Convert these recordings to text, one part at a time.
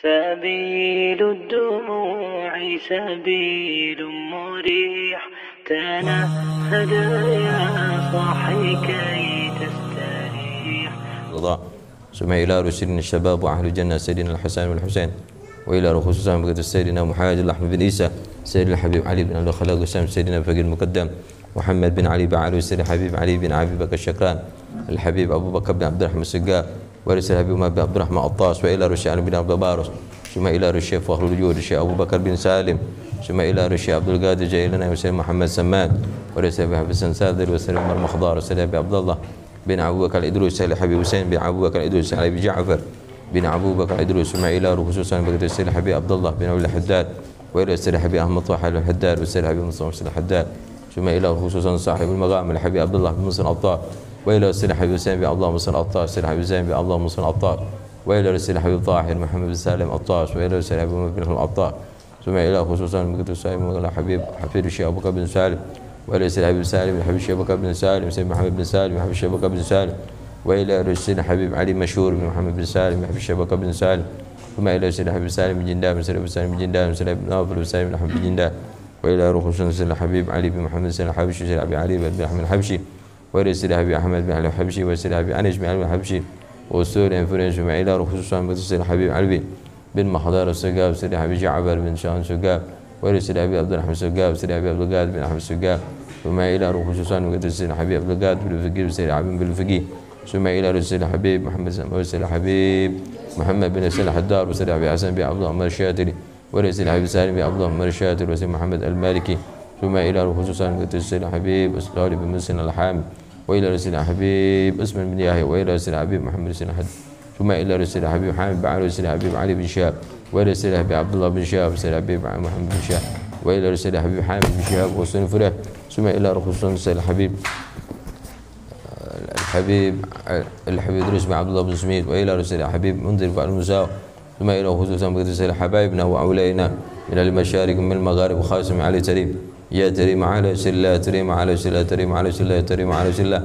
سبيل الدموع سبيل مريح، تنهد يا صاحي كي تستريح. ثم إلى رسلنا الشباب وأهل الجنة سيدنا الحسن والحسين، وإلى خصوصا بقدر سيدنا محمد الأحمد بن عيسى، سيدنا الحبيب علي بن أبي خلاق وسام، سيدنا فقيه المقدم محمد بن علي بعلي، سيدنا الحبيب علي بن أبي بكر الشكران، الحبيب أبو بكر بن عبد الرحمن السقاف، ورث الحبيب عمر بن عبد الرحمن الطاس، وإلى رشيد بن عبد البارس، ثم إلى رشيد فخر الوجود الشيخ أبو بكر بن سالم، ثم إلى رشيد عبد القادر جيلنا، وسيدنا محمد سمان، ورث أبي حسن سادر، وسيدنا عمر مخضار، وسيدنا أبي عبد الله بن أبو بكر الإدروس، سيدنا الحبيب حسين بن أبو بكر الإدروس، سيدنا أبي جعفر بن أبو بكر الإدروس، ثم إلى خصوصا بقدر سيدنا الحبيب عبد الله بن أبي الحداد، وإلى سيدنا الحبيب أحمد طه الحداد، وسيدنا الحبيب مصطفى الحداد، ثم إلى خصوصا صاحب المقام الحبيب عبد الله بن مصر الأبطال، وإلى سيدنا الحبيب حسين بن عبد الله مصر الأبطال، سيدنا الحبيب حسين بن عبد الله مصر الأبطال، وإلى سيدنا الحبيب طاهر محمد بن سالم الطاس، وإلى سيدنا الحبيب بن الأبطال، ثم إلى خصوصا بقدر سالم الحبيب حفيد الشيخ أبو بكر بن سالم، وإلى سيدنا الحبيب سالم الحبيب الشيخ أبو بكر بن سالم، سيدنا محمد بن سالم الحبيب الشيخ أبو بكر بن سالم، وإلى سيدنا الحبيب علي مشهور بن محمد بن سالم الحبيب الشيخ أبو بكر بن سالم، ثم إلى سيدنا الحبيب سالم بن جنداب، سيدنا أبو سالم بن جنداب، سيدنا أبو ناظر بن سالم بن أحمد بن جنداب، وإلى خصوصا سيدنا الحبيب علي بن محمد سيدنا الحبشي، سيدنا أبي علي بن أحمد الحبشي، وإلى سيدنا الحبيب أحمد بن علي الحبشي، وسيدنا أبي أنس بن علي الحبشي، وسوريا فرنش، ثم إلى خصوصا سيدنا الحبيب علي بن محضار السقاف، سيدنا الحبيب جعفر بن شان السقاف، وإلى سيدنا الحبيب عبد الرحمن السقاف، سيدنا الحبيب عبد القادر بن أحمد السقاف، ثم إلى خصوصا سيدنا الحبيب عبد القادر بن الفقيه، وسيدنا الحبيب بن الفقيه، ثم إلى سيدنا الحبيب محمد وسيدنا الحبيب محمد بن سيدنا الحدار، وسيدنا الحبيب حسن بن عبد الله عمر الشاتري، ورسيدنا الحبيب سالم بن عبد الله عمر الشاتري، وسيدنا محمد المالكي، ثم إلى خصوصا سيدنا الحبيب أسرار بن مسلم الحامي، وإلى سيدنا الحبيب اسم بن يحيى، وإلى سيدنا الحبيب محمد بن حد، ثم إلى سيدنا الحبيب حامد بن علي، وسيدنا الحبيب علي بن شهاب، وإلى سيدنا الحبيب عبد الله بن شهاب، وسيدنا الحبيب محمد بن شهاب، وإلى سيدنا الحبيب حامد بن شهاب وسن فرح، ثم إلى خصوصا سيدنا الحبيب إدريس بن عبد الله بن سميد، وإلى سيدنا الحبيب منذر بن المساو، ثم إلى خصوصا بقدر سيدنا حبايبنا وأولينا من المشارق ومن المغارب، وخاصم علي تريم يا تريم على سلا تريم على سلا تريم على سلا تريم على سلا،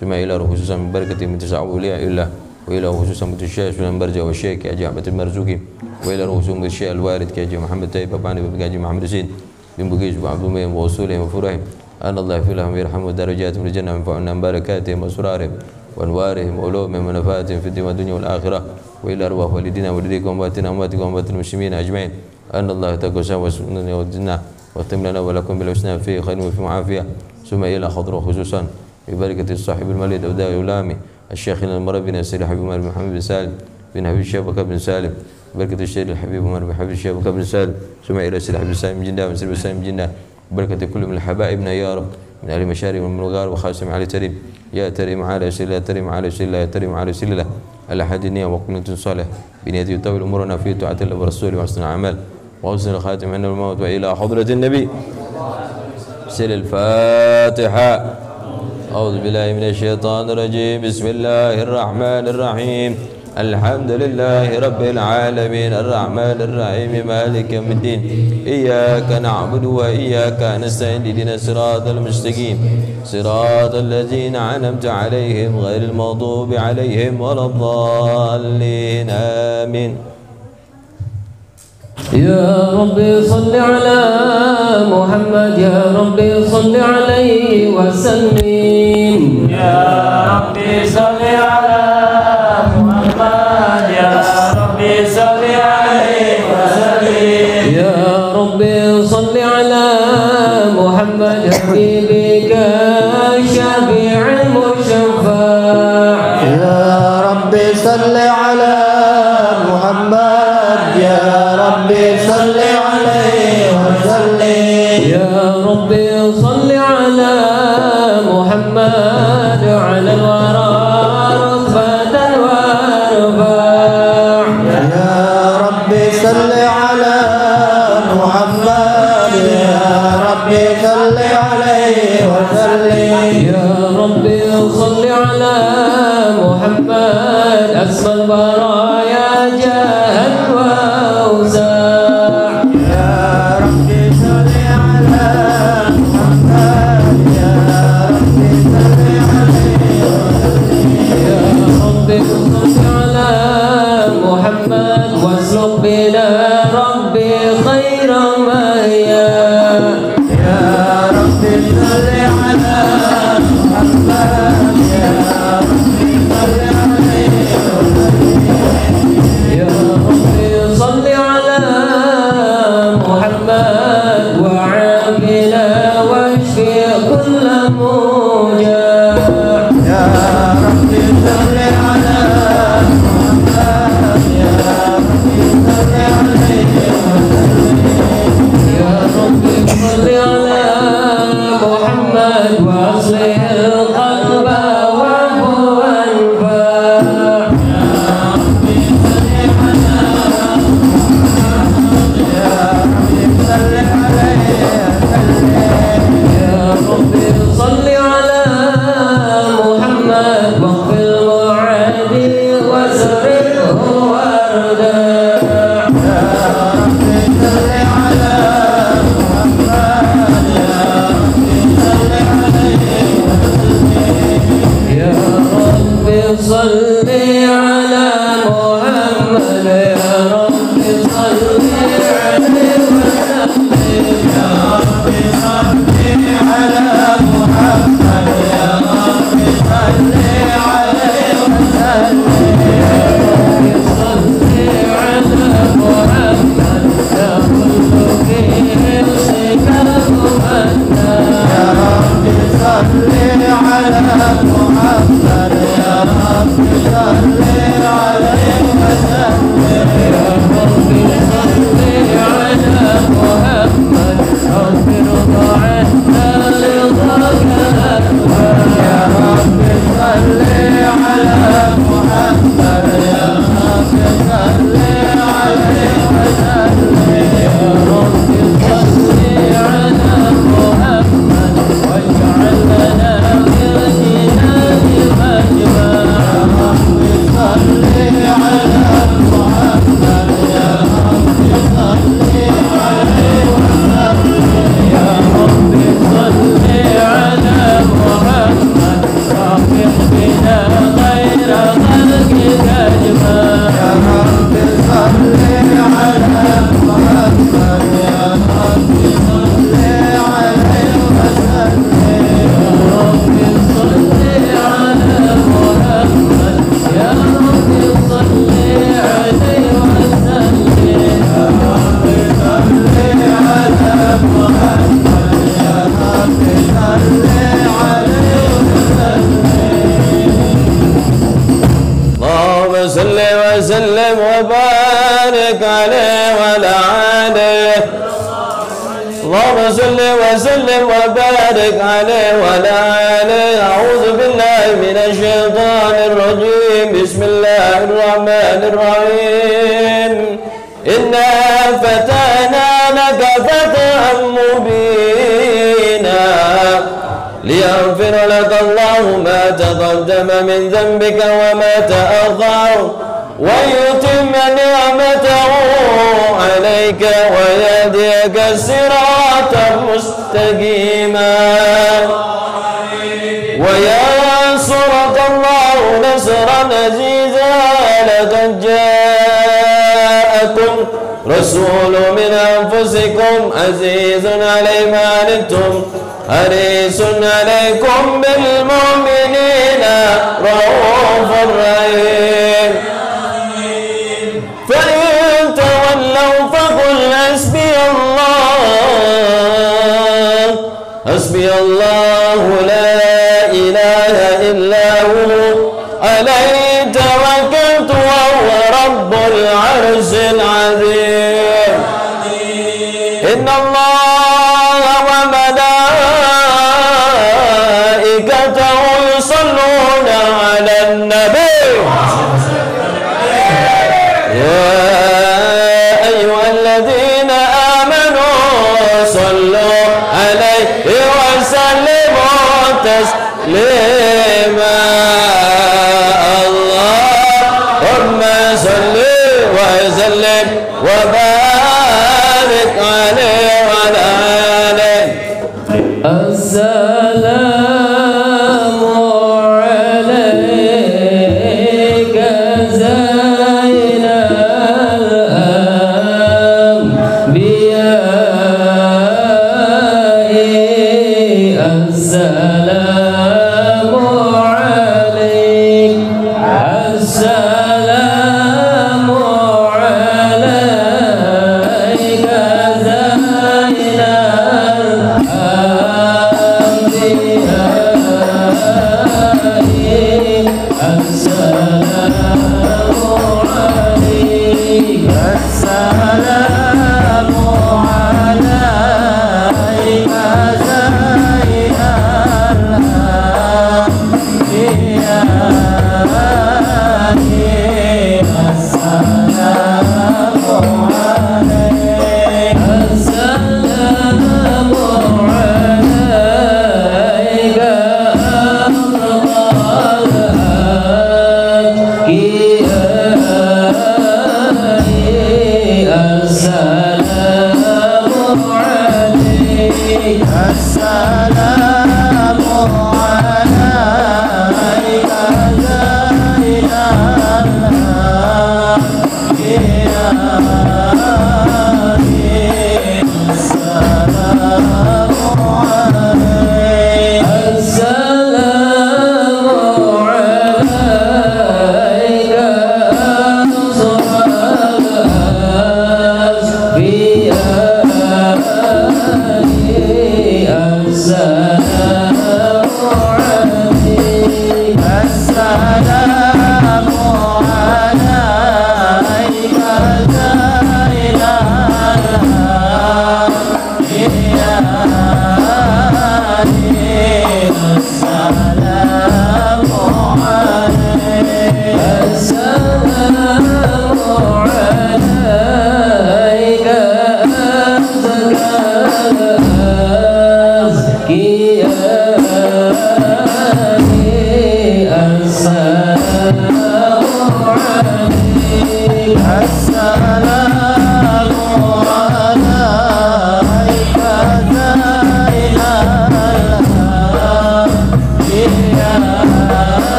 ثم إلى خصوصا من بركة من تسع أولياء الله، وإلى خصوصا من الشيخ من برجة والشيخ كأجي عبد المرزوقي، وإلى خصوصا من الشيخ الوارد كأجي محمد طيب باباني بابي محمد سيد بن بقيس وعبد المؤمن وأصولهم وفرهم، أن الله يغفر لهم ويرحمهم درجاتهم في الجنة، وينفعنا ببركاتهم وأسرارهم وأنوارهم وعلومهم ونفاتهم في الدنيا والآخرة، وإلى أرواح والدينا والديكم وأمواتنا وأمواتكم وأموات المسلمين أجمعين، أن الله يتقوى وسننا والجنة واختم لنا ولكم بالحسنى في خير وفي معافية، ثم إلى حضره خصوصا ببركة الصاحب المليد أوداء يولامي الشيخنا المربي السيد الحبيب عمر بن محمد بن سالم بن حبيب الشيخ بكر بن سالم، بركة الشيخ الحبيب عمر بن حبيب الشيخ بكر بن سالم، ثم إلى السيد الحبيب سالم بن جندة وسيد سالم بن جندة، بركة كل من الحبائبنا يا رب من أهل المشارق ومن الغار، وخاصم علي تريم يا تريم على سلا تريم على سلا يا تريم على سلا الأحد النية وقنة صالح بنيته يطول أمورنا في طاعة الله ورسوله وحسن الأعمال وحسن الخاتم عند الموت، وإلى حضرة النبي سل الفاتحة. أعوذ بالله من الشيطان الرجيم، بسم الله الرحمن الرحيم، الحمد لله رب العالمين، الرحمن الرحيم، مالك يوم الدين، إياك نعبد وإياك نستعين، اهدنا الصراط المستقيم صراط الذين أنعمت عليهم غير المغضوب عليهم ولا الضالين، آمين. يا ربي صل على محمد، يا ربي صل عليه وسلم، يا ربي صل على محمد، يا ربي صل عليه وسلم، يا ربي صل على محمد حبيبك الشفيع المشفع، يا ربي صل على محمد، يا ربي صل عليه وسلم، يا ربي صل على محمد على الورى رفة ورفاع، يا ربي صل على محمد، يا ربي صل عليه وسلم، يا ربي صل على محمد أسمى البرايا جاهد وأوساع، يا ربي صل على محمد، يا ربي صل عليه وسلم، يا ربي صل على محمد واسلك بنا ربي خير ما يا رب صل على محمد يا رب صل عليه يا ربي صل على محمد وعافنا واشفي كل موجع يا رب صل على محمد يا رب صل عليه يا ربي صل على محمد واصلح القلب واعف وانفع يا ربي صل على محمد واغفر المعادي واسرره واردا يا ربي صل على محمد يا ربي صل عليه وسلم يا ربي صل على محمد يا ربي صل عليه وسلم يا ربي صل على محمد يا كل فيه صفات منا يا ربي صل على محمد يا ربي صل عليه وسلم يا ربي صل على محمد اغفر عنا رضاك اكبر يا ربي صل على محمد يا ربي صل عليه وسلم يا ربي صل على محمد واجعل لنا في الجنان مجمع يا ربي صل على محمد يا ربي صل عليه وسلم يا ربي صل على محمد رافق بنا غير خلقك اجمع يا ربي صل على محمد يا ربي صل عليه وسلم يا ربي صل على محمد يا ربي صل عليه وسلم يا ربي صل على محمد يا ربي صل عليه اللهم صل وسلم وبارك عليه وعلى آله اللهم صل وسلم وبارك عليه وعلى آله أعوذ بالله من الشيطان الرجيم بسم الله الرحمن الرحيم إنا فتحنا لك فتحا مبينا ليغفر لك الله ما تقدم من ذنبك وما تأخر ويتم نعمته عليك ويهديك صراطا مستقيما وينصرك الله نصرا عزيزا لقد جاءكم رسول من أنفسكم عزيز عليه ما عنتم حريص عليكم بالمؤمنين رؤوف رحيم فإن تولوا فقل حسبي الله حسبي الله لا إله إلا هو عليه توكلت وهو رب العرش العظيم إن الله وملائكته يصلون على النبي يا أيها الذين آمنوا صلوا عليه وسلموا تسليما اللهم صل وسلم وبارك عليه وعلى آله السلام عليك زين الأنبياء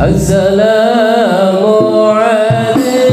السلام عليك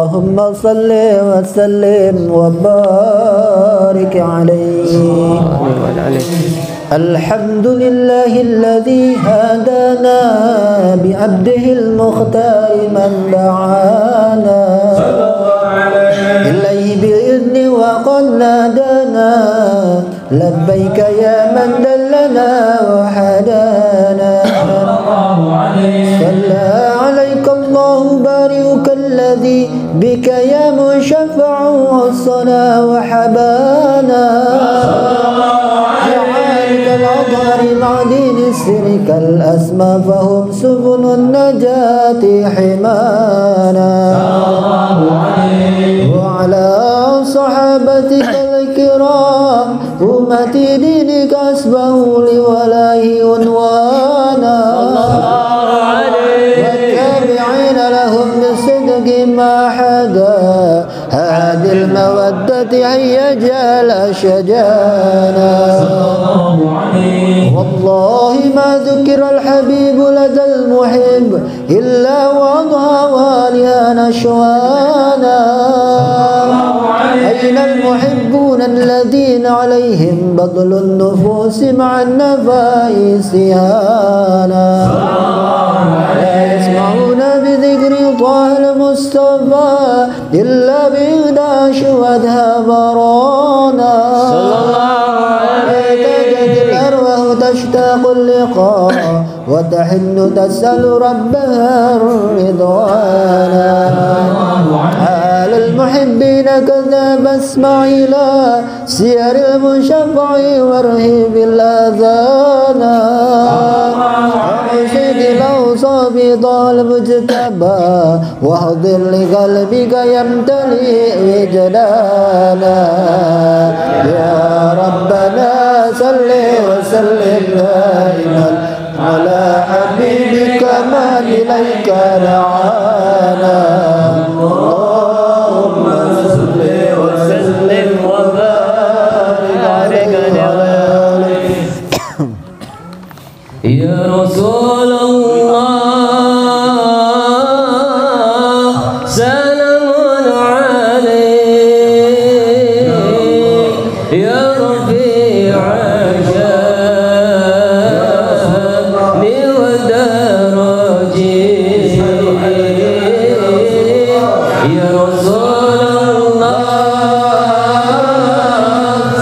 اللهم صل وسلم وبارك عليه. الحمد لله الذي هدانا بعبده المختار من دعانا إليه بإذن وقد نادانا لبيك يا من دلنا وحدانا. صلى عليك الله بارئك الذي بك يا مشفع وصنا وحبانا. الأظهر معدن سرك الأسمى فهم سبل النجاة حمانا. وعلى صحابتك الكرام أمة دينك أسبه لولاه عنوانا. والتابعين لهم بصدق ما حدا هذه المودة هيا جال شجانا. والله ما ذكر الحبيب لدى المحب إلا وأضحى واليا نشوانا. أين المحبون الذين عليهم بذل النفوس مع النفائس هانا. لا يسمعون بذكر طه المصطفى إلا بإهدى شهدها برانا. تشتاق اللقاء وتحن تسأل ربها الرضوانا. حال المحبين كذاب اسماعيلا سير المشفع وارهب الأذانا. أرشد الأوصاف ضال مجتبى واهضر لقلبك يمتلئ وجدانا. يا ربنا صل وسلم دائما على حبيبك من إليك دعانا. اللهم صل وسلم وبارك عليك. يا رسول الله سلام عليك يا رفيع الشان ودرجي. يا رسول الله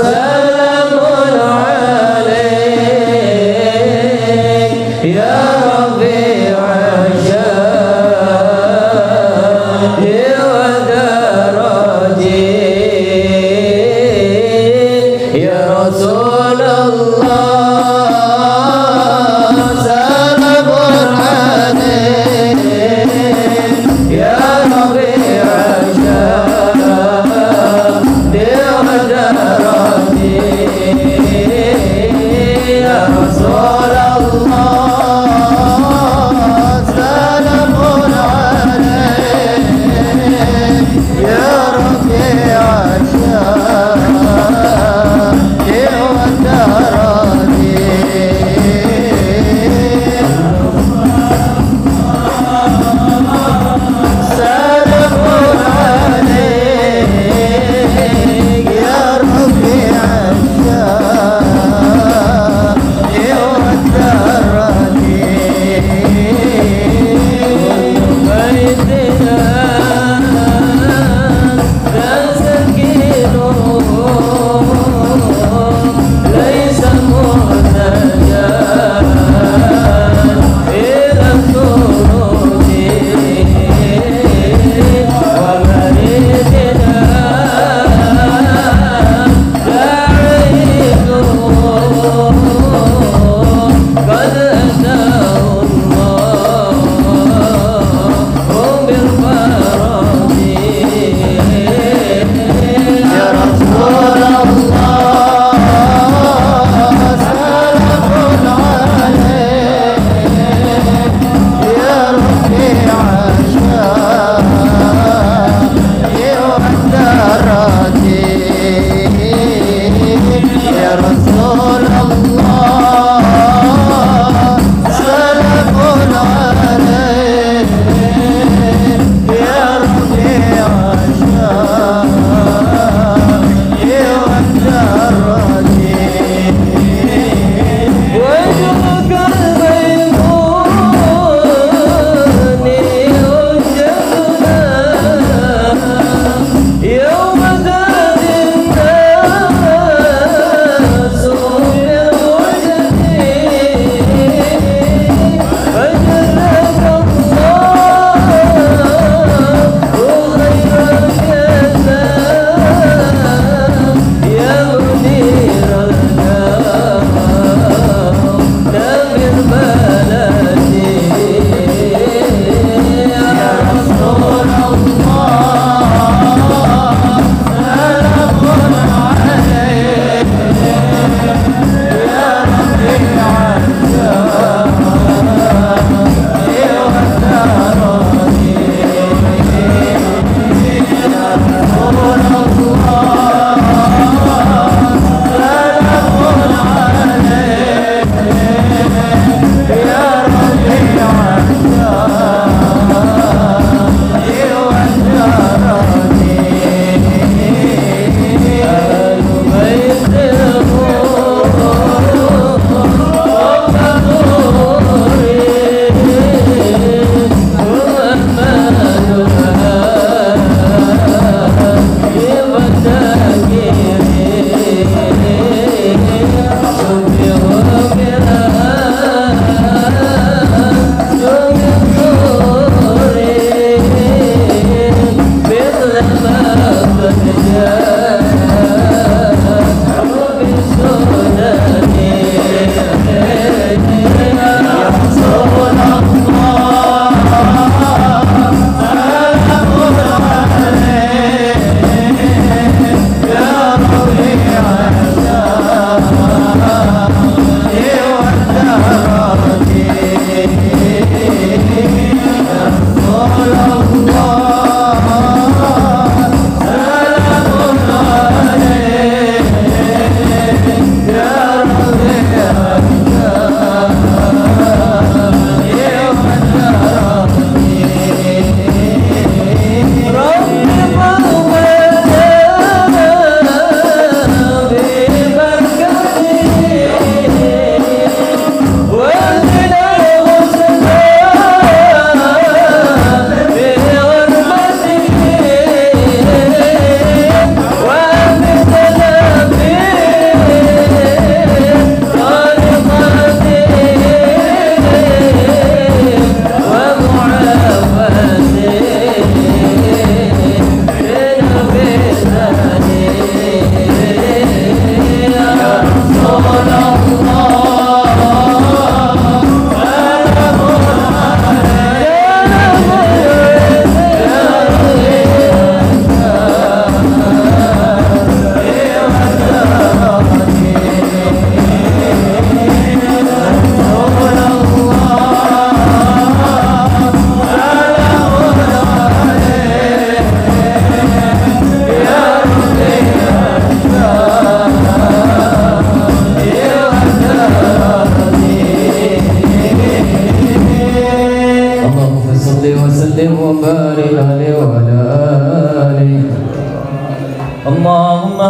سلام عليك يا رفيع الشان ودرجي. يا رسول الله سلام عليك يا رفيع الشان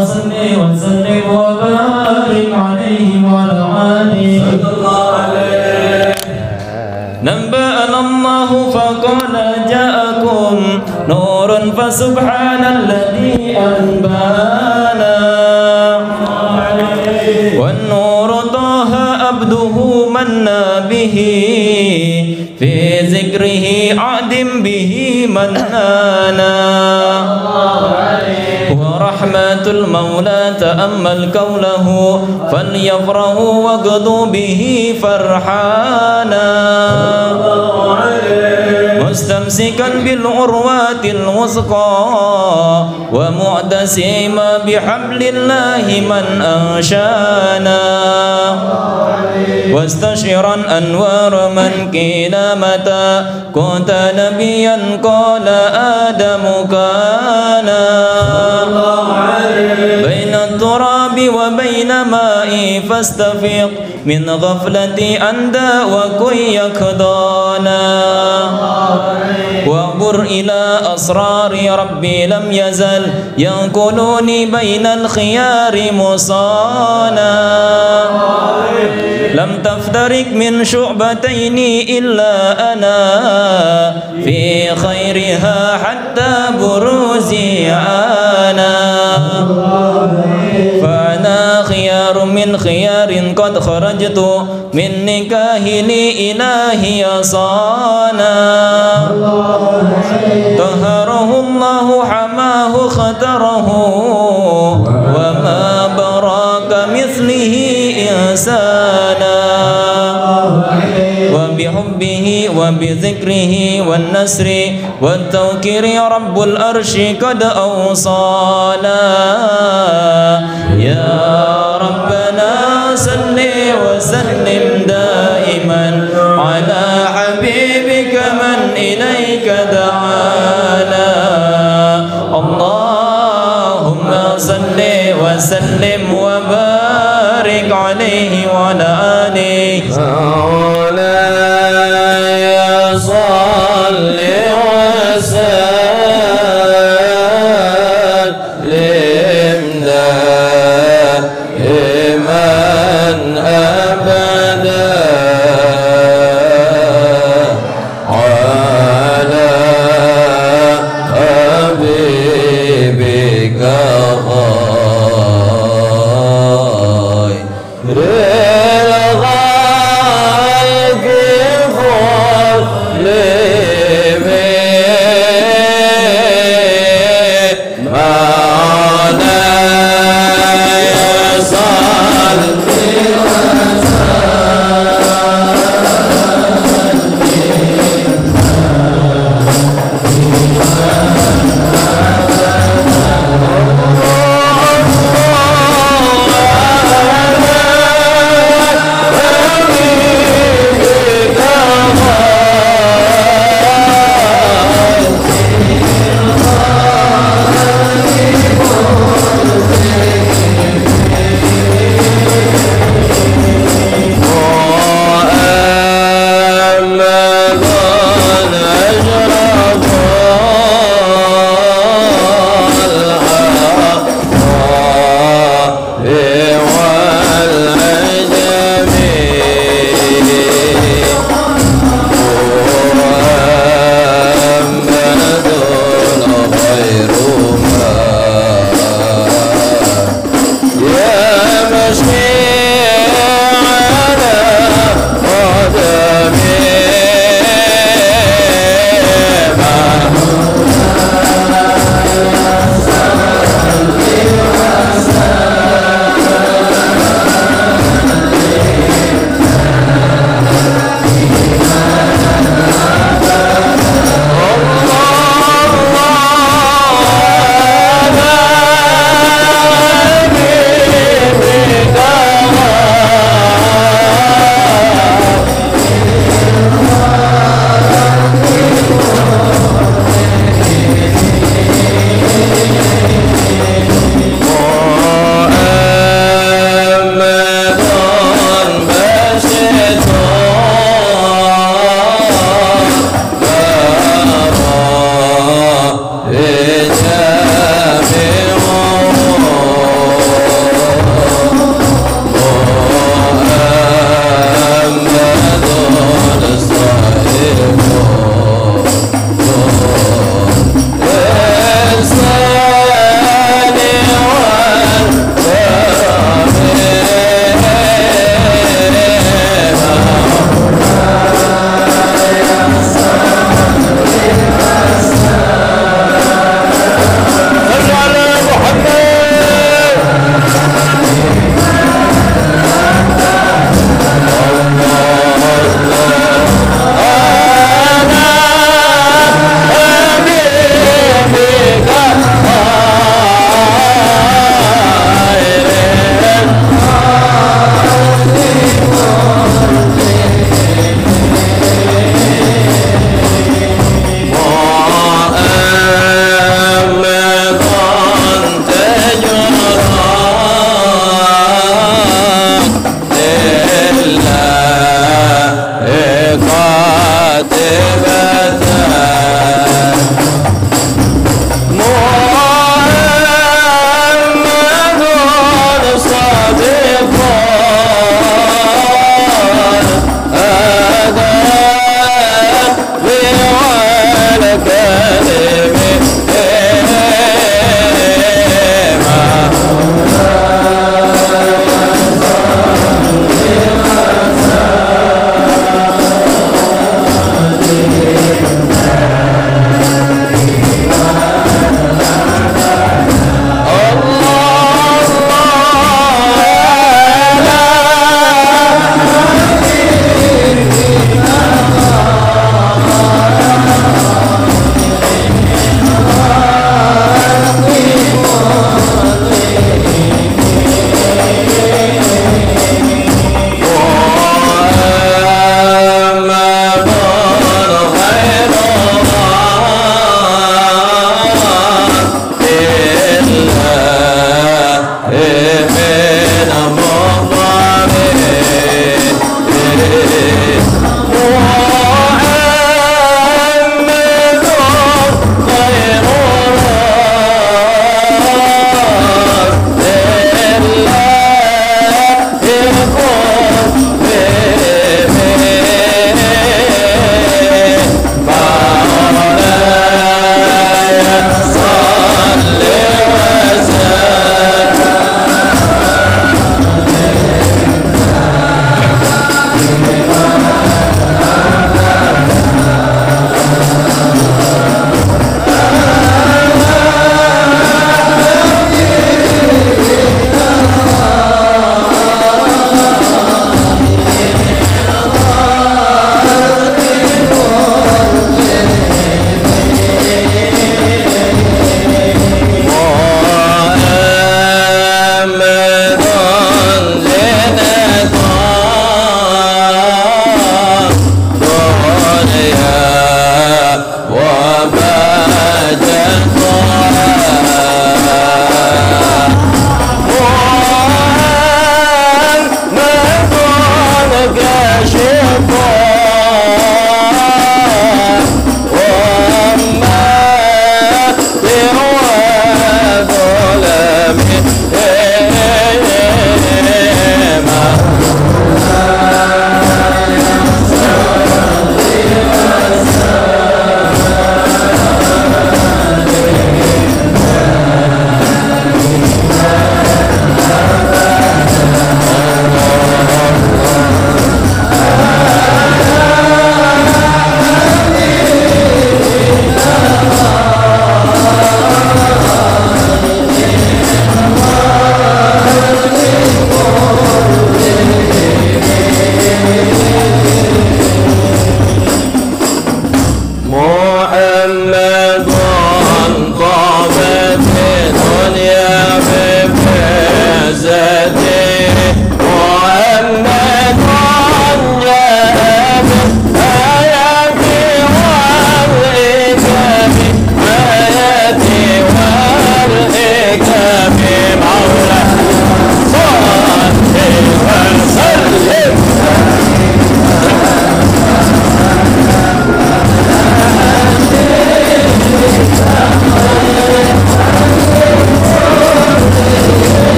صل وسلم وبارك عليه وعلى آله صلى الله عليه. نبأنا الله فقال جاءكم نور فسبحان الذي أنبانا والنور طه عبده منا به في ذكره عدم به منانا ورحمة المولى تأمل قوله فليفرح وقضوا به فرحانا مستمسكا بالعروات الوثقى ومعتصما بحبل الله من أنشانا واستشعرا أنوار من قيل متى كنت نبيا قال آدم كان بين التراب وبين ماء فاستفيق من غفلة أندى وكن يكدانا وعبر إلى أسرار ربي لم يزل ينقلوني بين الخيار مصانا لم تفترق من شعبتين إلا أنا في خيرها حتى بروزي أنا فأنا خيار من خيار قد خرجت من نكاه لإلهي صانا طهره الله حماه خطره وما براك مثله إنسانا وبحبه وبذكره والنسر والتوكير رب الأرش قد أوصانا يا ربنا صل وسلم دائما على حبيبك من إليك دعانا اللهم صل وسلم وبارك عليه وعلى آله مولاي صل وسلم دائما أبدا على حبيبك خير الخلق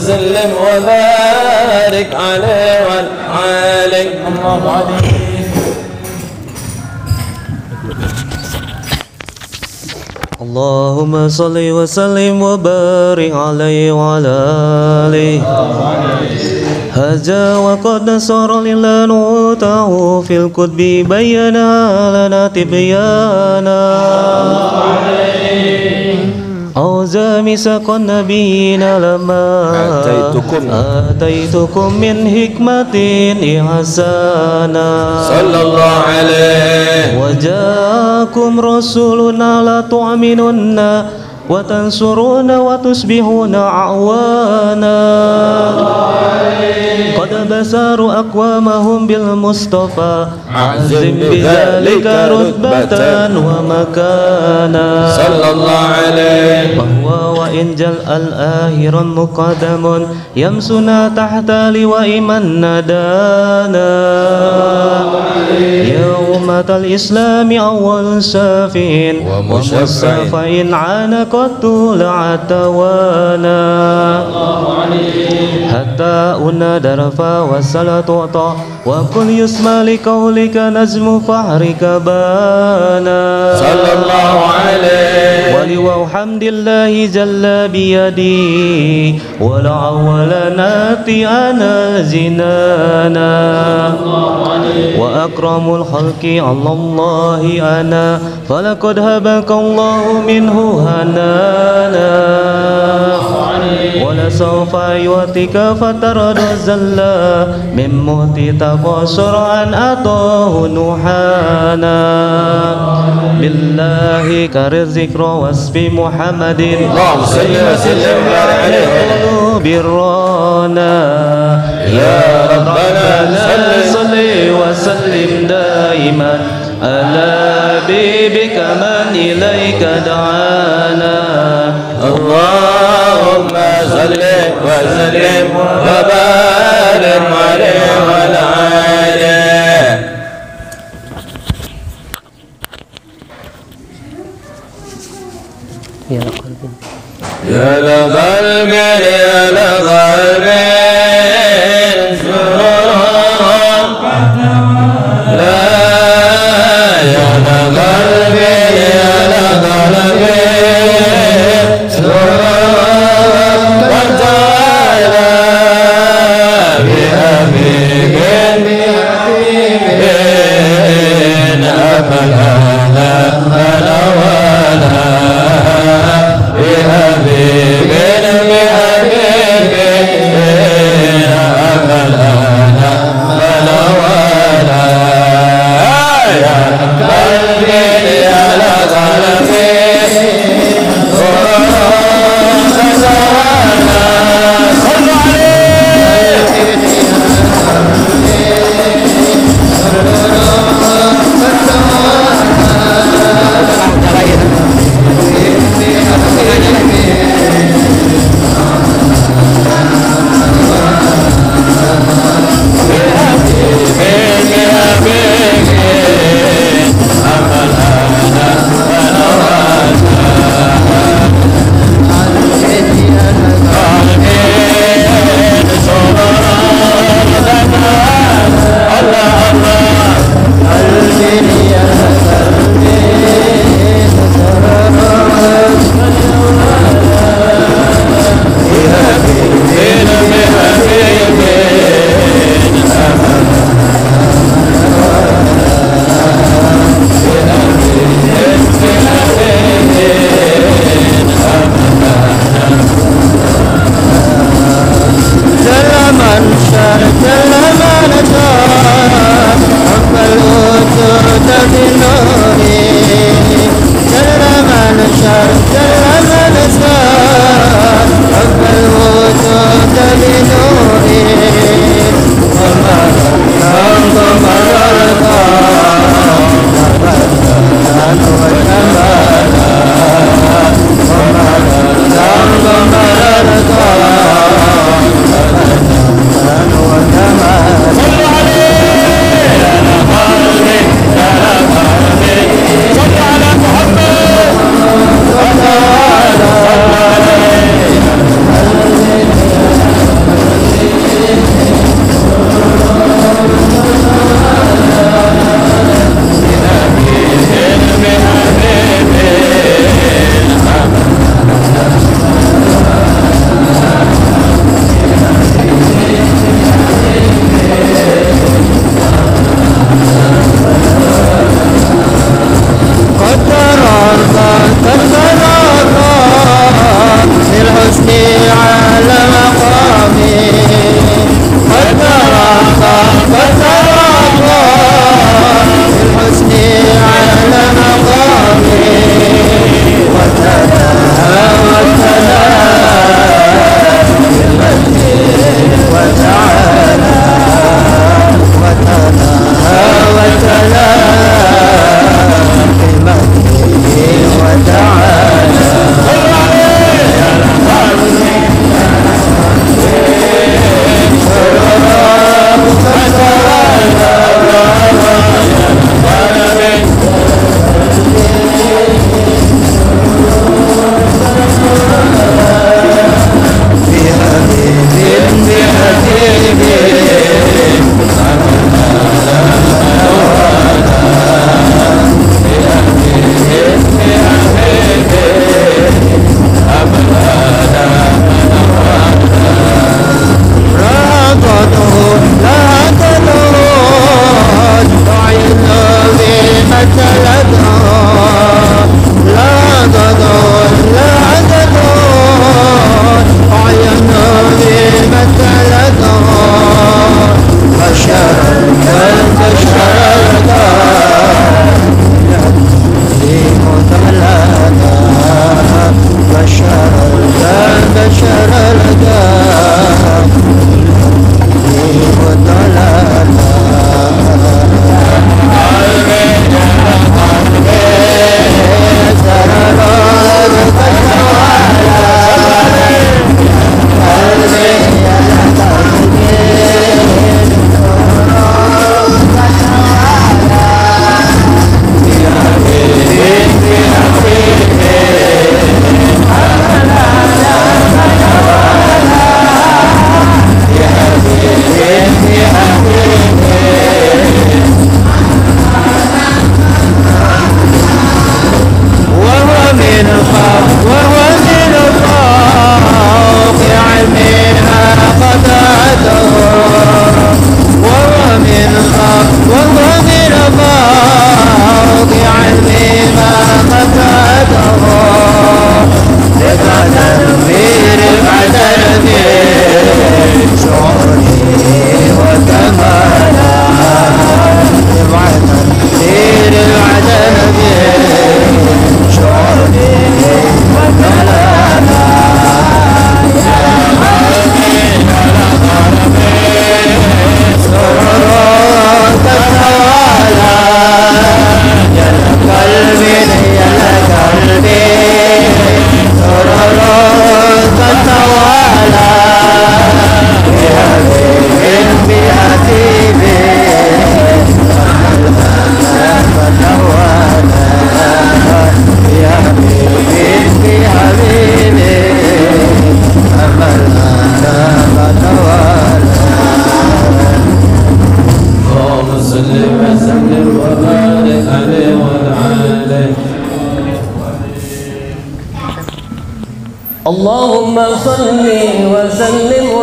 وسلم وبارك عليه وعليه. الله عليه. اللهم صل وسلم وبارك عليه وعلى آله. هذا وقد نصر لله نعوته في الكتب بينا لنا تبيانا أوزى مساق النبيين لما آتيتكم من حكمة إحسانا صلى الله عليه. وجاءكم رسولنا لا تؤمنون وتنصرون وتصبحون أعوانا قد بصروا أقوامهم بالمصطفى عزم بذلك رتبة ومكانا صلى الله عليه. وهو وإن جل الآخر مقدم يمسنا تحت لواء من ندانا يوم الإسلام أول شافع ومشفع عانق قد العتوانا حتى أنا درفا والصلاة وطا وكل يسمى لقولك نزم فحرك بانا صلى الله عليه. ولواء حمد الله جل بيدي ولا أولنا أنا زنانا وأكرم الخلق على الله أنا فلقد هبك الله منه هنانا ولسوف يعطيك فترد الزلا من مهتي تقصر عن أطاه نحانا بالله كالذكر واسم محمد اللهم صل وسلم عليه برانا يا ربنا صل وسلم دائما على حبيبك من إليك دعانا اللهم صل وسلم وبارك عليه وعلى آله. يا لقلب يا لقلب لا يا لقلب يا لقلب وتعالى بحبيب أفلا أنا ولا بحبيب بحبيب أفلا أنا ولا يا قلبي يا قلبي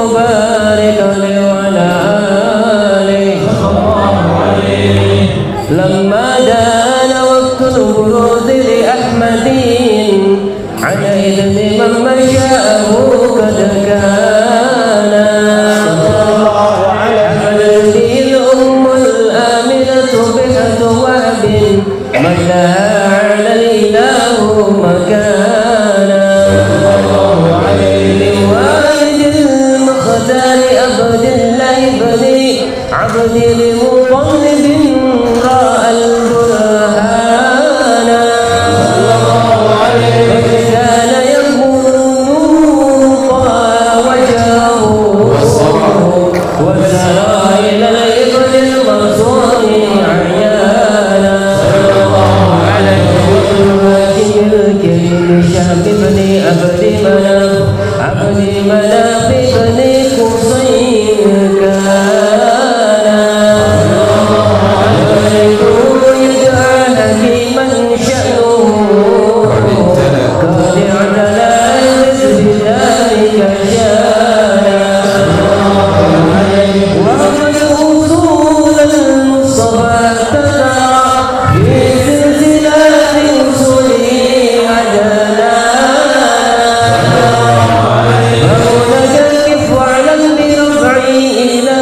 وبارك عليه وعلى آله لما دان وقت البروز لأحمد على إذن من مشاءه قد كان حملت الأم الآمنة بنت وهب من لها على الإله مكانا لوالد المختار عبد الله بن عبد المطلب رأى البرهان كان يموت وجهه وسرى إلى الابن المصون عيانا على الهاشم الكريم شعب بن عبد مناف بن قصي كان يدعى حكيما شأنه قد اعتلى بذلك شانا وقد أصول المصطفى تدرى في سلسلة رسله عدنا هناك كف واعلم برفعي إلى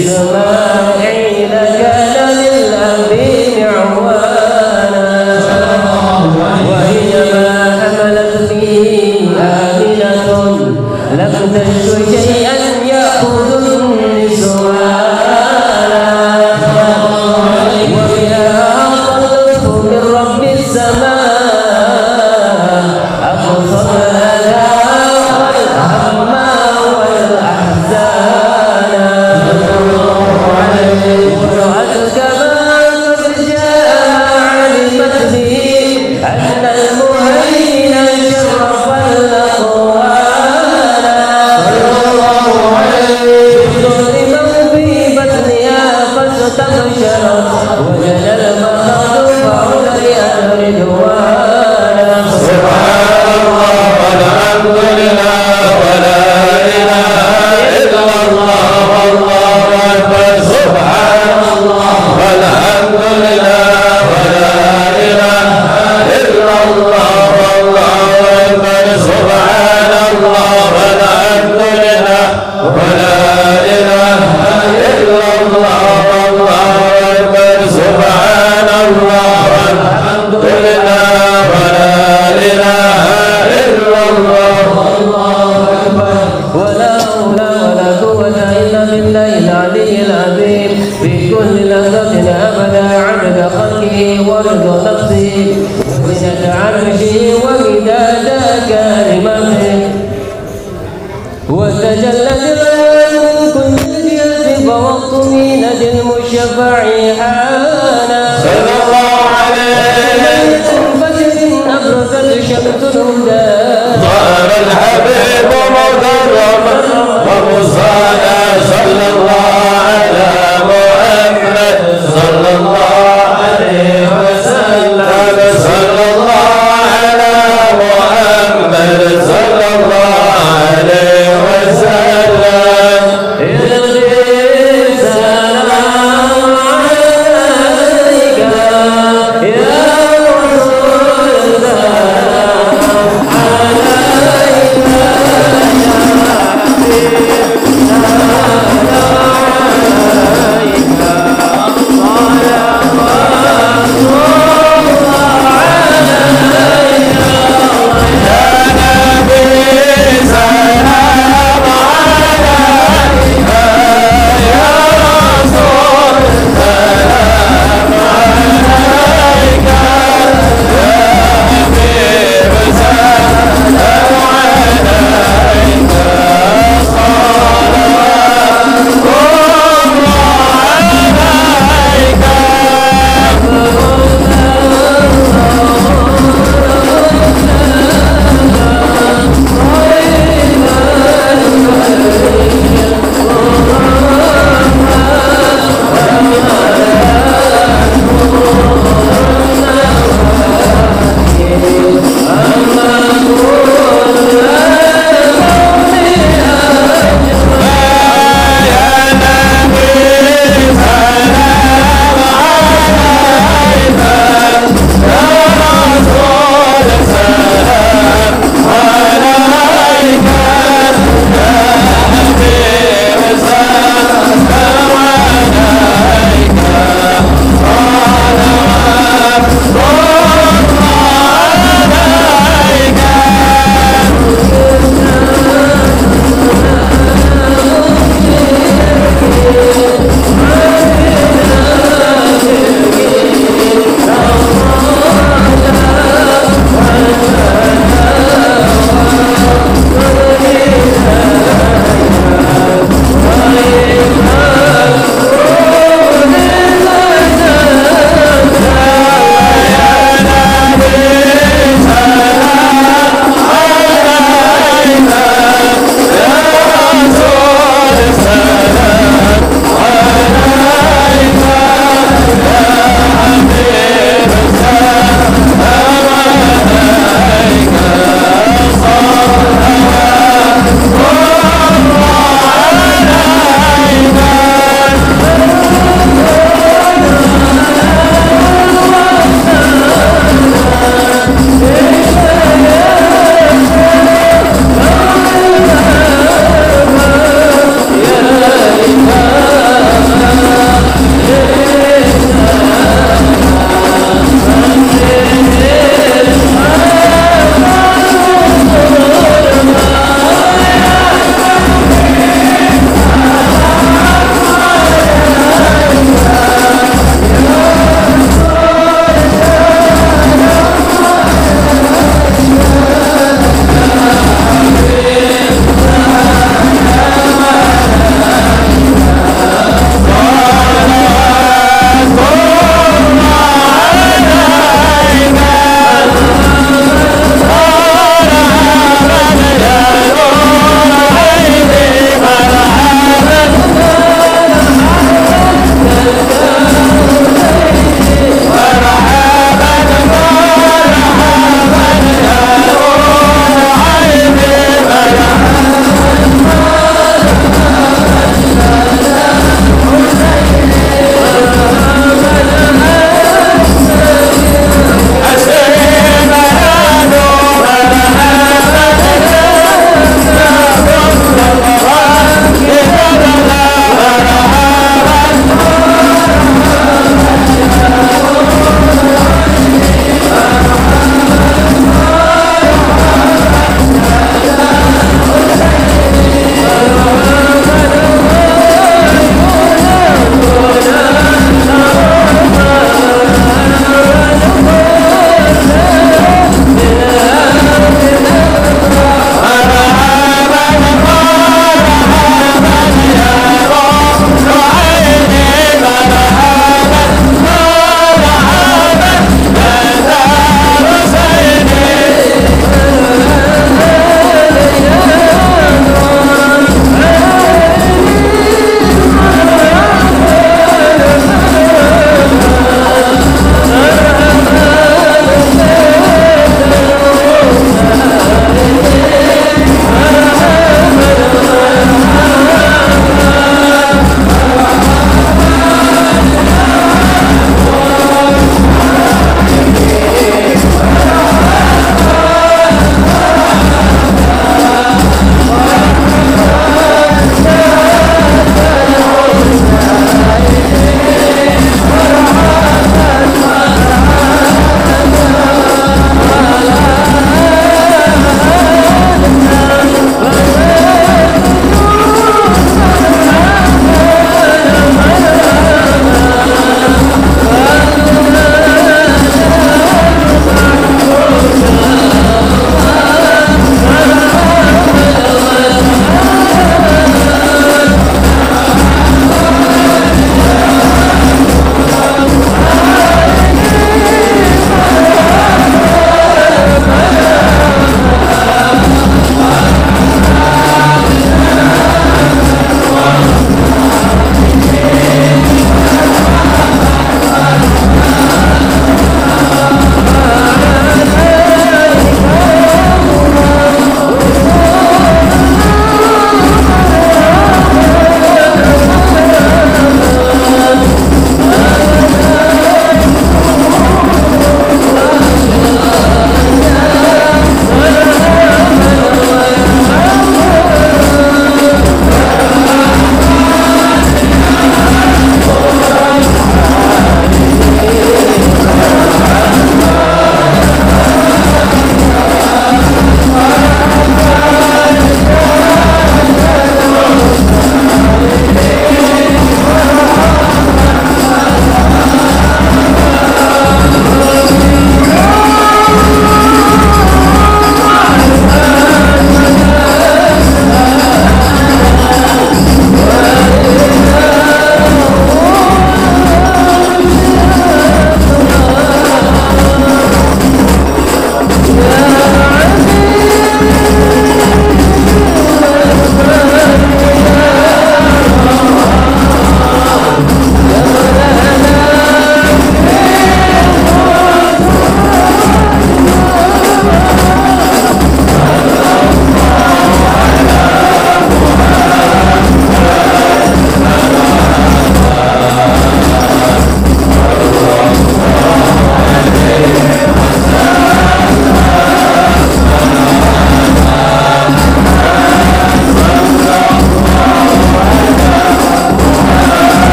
إسماعيل كان للأبي معوانا وإنما حملت به آمنة لم تشك شيئا يأخذ النسوانا وبها طلبت من رب السماء أقصى الآلام والهم والأحزان ورأت كما قد جاء علمت به أن المهيمن شرف الأقوال ظلما في بطنها فاستبشرت وجنى المخاض فعلي الرضوان سبحان الله والحمد لله ولا إله إلا الله والله أكبر سبحان الله والحمد لله ولا إله إلا الله والله أكبر سبحان الله والحمد لله ولا إله إلا الله والله أكبر سبحان الله والحمد لله ولا إله إلا الله والله أكبر ولا حول ولا قوة إلا بالله العلي العظيم في كل لحظة أبدا عدد خلقه ورضا نفسه وزنة عرشه ومداد كلماته وتجلت الآن كل جهة فوقت مينة المشفع حانا صلى الله عليه فجر أبرزت شمس الهدى ظهر الحبيب مكرما ومصانا صلى الله على محمد صلى الله عليه وسلم صلى الله على محمد صلى الله عليه وسلم السلام عليك يا رسول الله عليك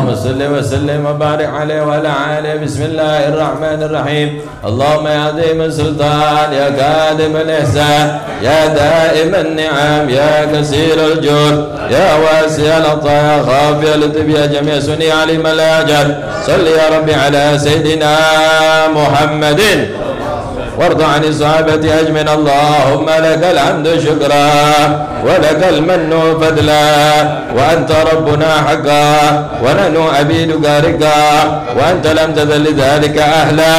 اللهم صل وسلم وبارك عليه وعلى آله. بسم الله الرحمن الرحيم. اللهم يا عظيم السلطان يا كاظم الإحسان يا دائم النعم يا كثير الجود يا واسع العطاء يا خافي اللطف يا جميع سني عليم الأجل. صل يا ربي على سيدنا محمد وارض عن الصحابة أجمعين. اللهم لك الحمد شكرا ولك المن فضلا وأنت ربنا حقا ونحن عبيدك رقا وأنت لم تزل لذلك أهلا.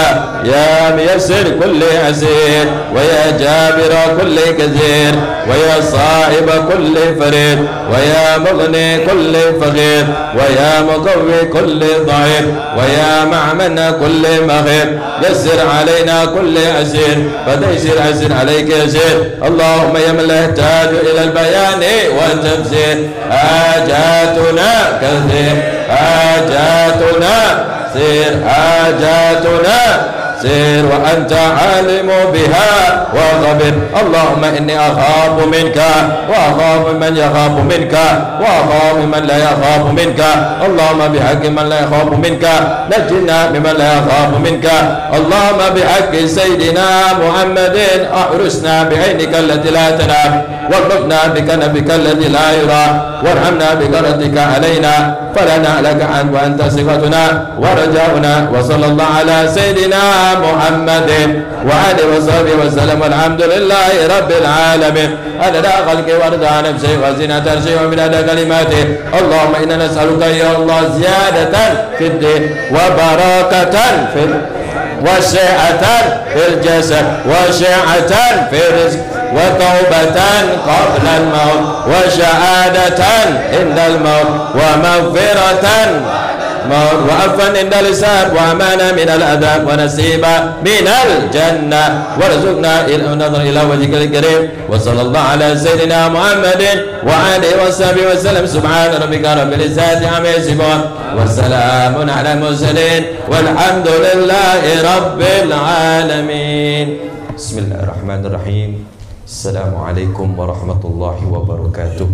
يا ميسر كل عسير ويا جابر كل كثير ويا صاحب كل فريد ويا مغني كل فقير ويا مقوي كل ضعيف ويا معمن كل مخير. يسر علينا كل عسير فتيسر عسير عليك يسير. اللهم يا من لا يحتاج إلى البيان والتفسير حاجاتنا كثير حاجاتنا سير حاجاتنا سير وأنت عالم بها وخبير. اللهم إني أخاف منك وأخاف من يخاف منك وأخاف من لا يخاف منك. اللهم بحق من لا يخاف منك نجنا ممن لا يخاف منك. اللهم بحق سيدنا محمد أحرسنا بعينك التي لا تنام واغلقنا بكنفك الذي لا يرى وارحمنا بكرتك علينا فلا نهلك عنك وأنت ثقتنا ورجاؤنا. وصلى الله على سيدنا محمد وآله وصحبه وسلم. والحمد لله رب العالمين. عدد خلقه ورضا نفسه وزنة عرشه ومداد كلماته. اللهم إنا نسألك يا الله زيادة في الدين وبركة في وسعة في الجسد وسعة في الرزق وتوبة قبل الموت وشهادة عند الموت ومغفرة موت وعفوا عند الحساب وأمانة من العذاب ونصيبا من الجنة وارزقنا النظر إلى وجهك الكريم. وصلى الله على سيدنا محمد وآله وصحبه وسلم. سبحان ربك رب العزة عما يصفون وسلام على المرسلين والحمد لله رب العالمين. بسم الله الرحمن الرحيم. السلام عليكم ورحمة الله وبركاته.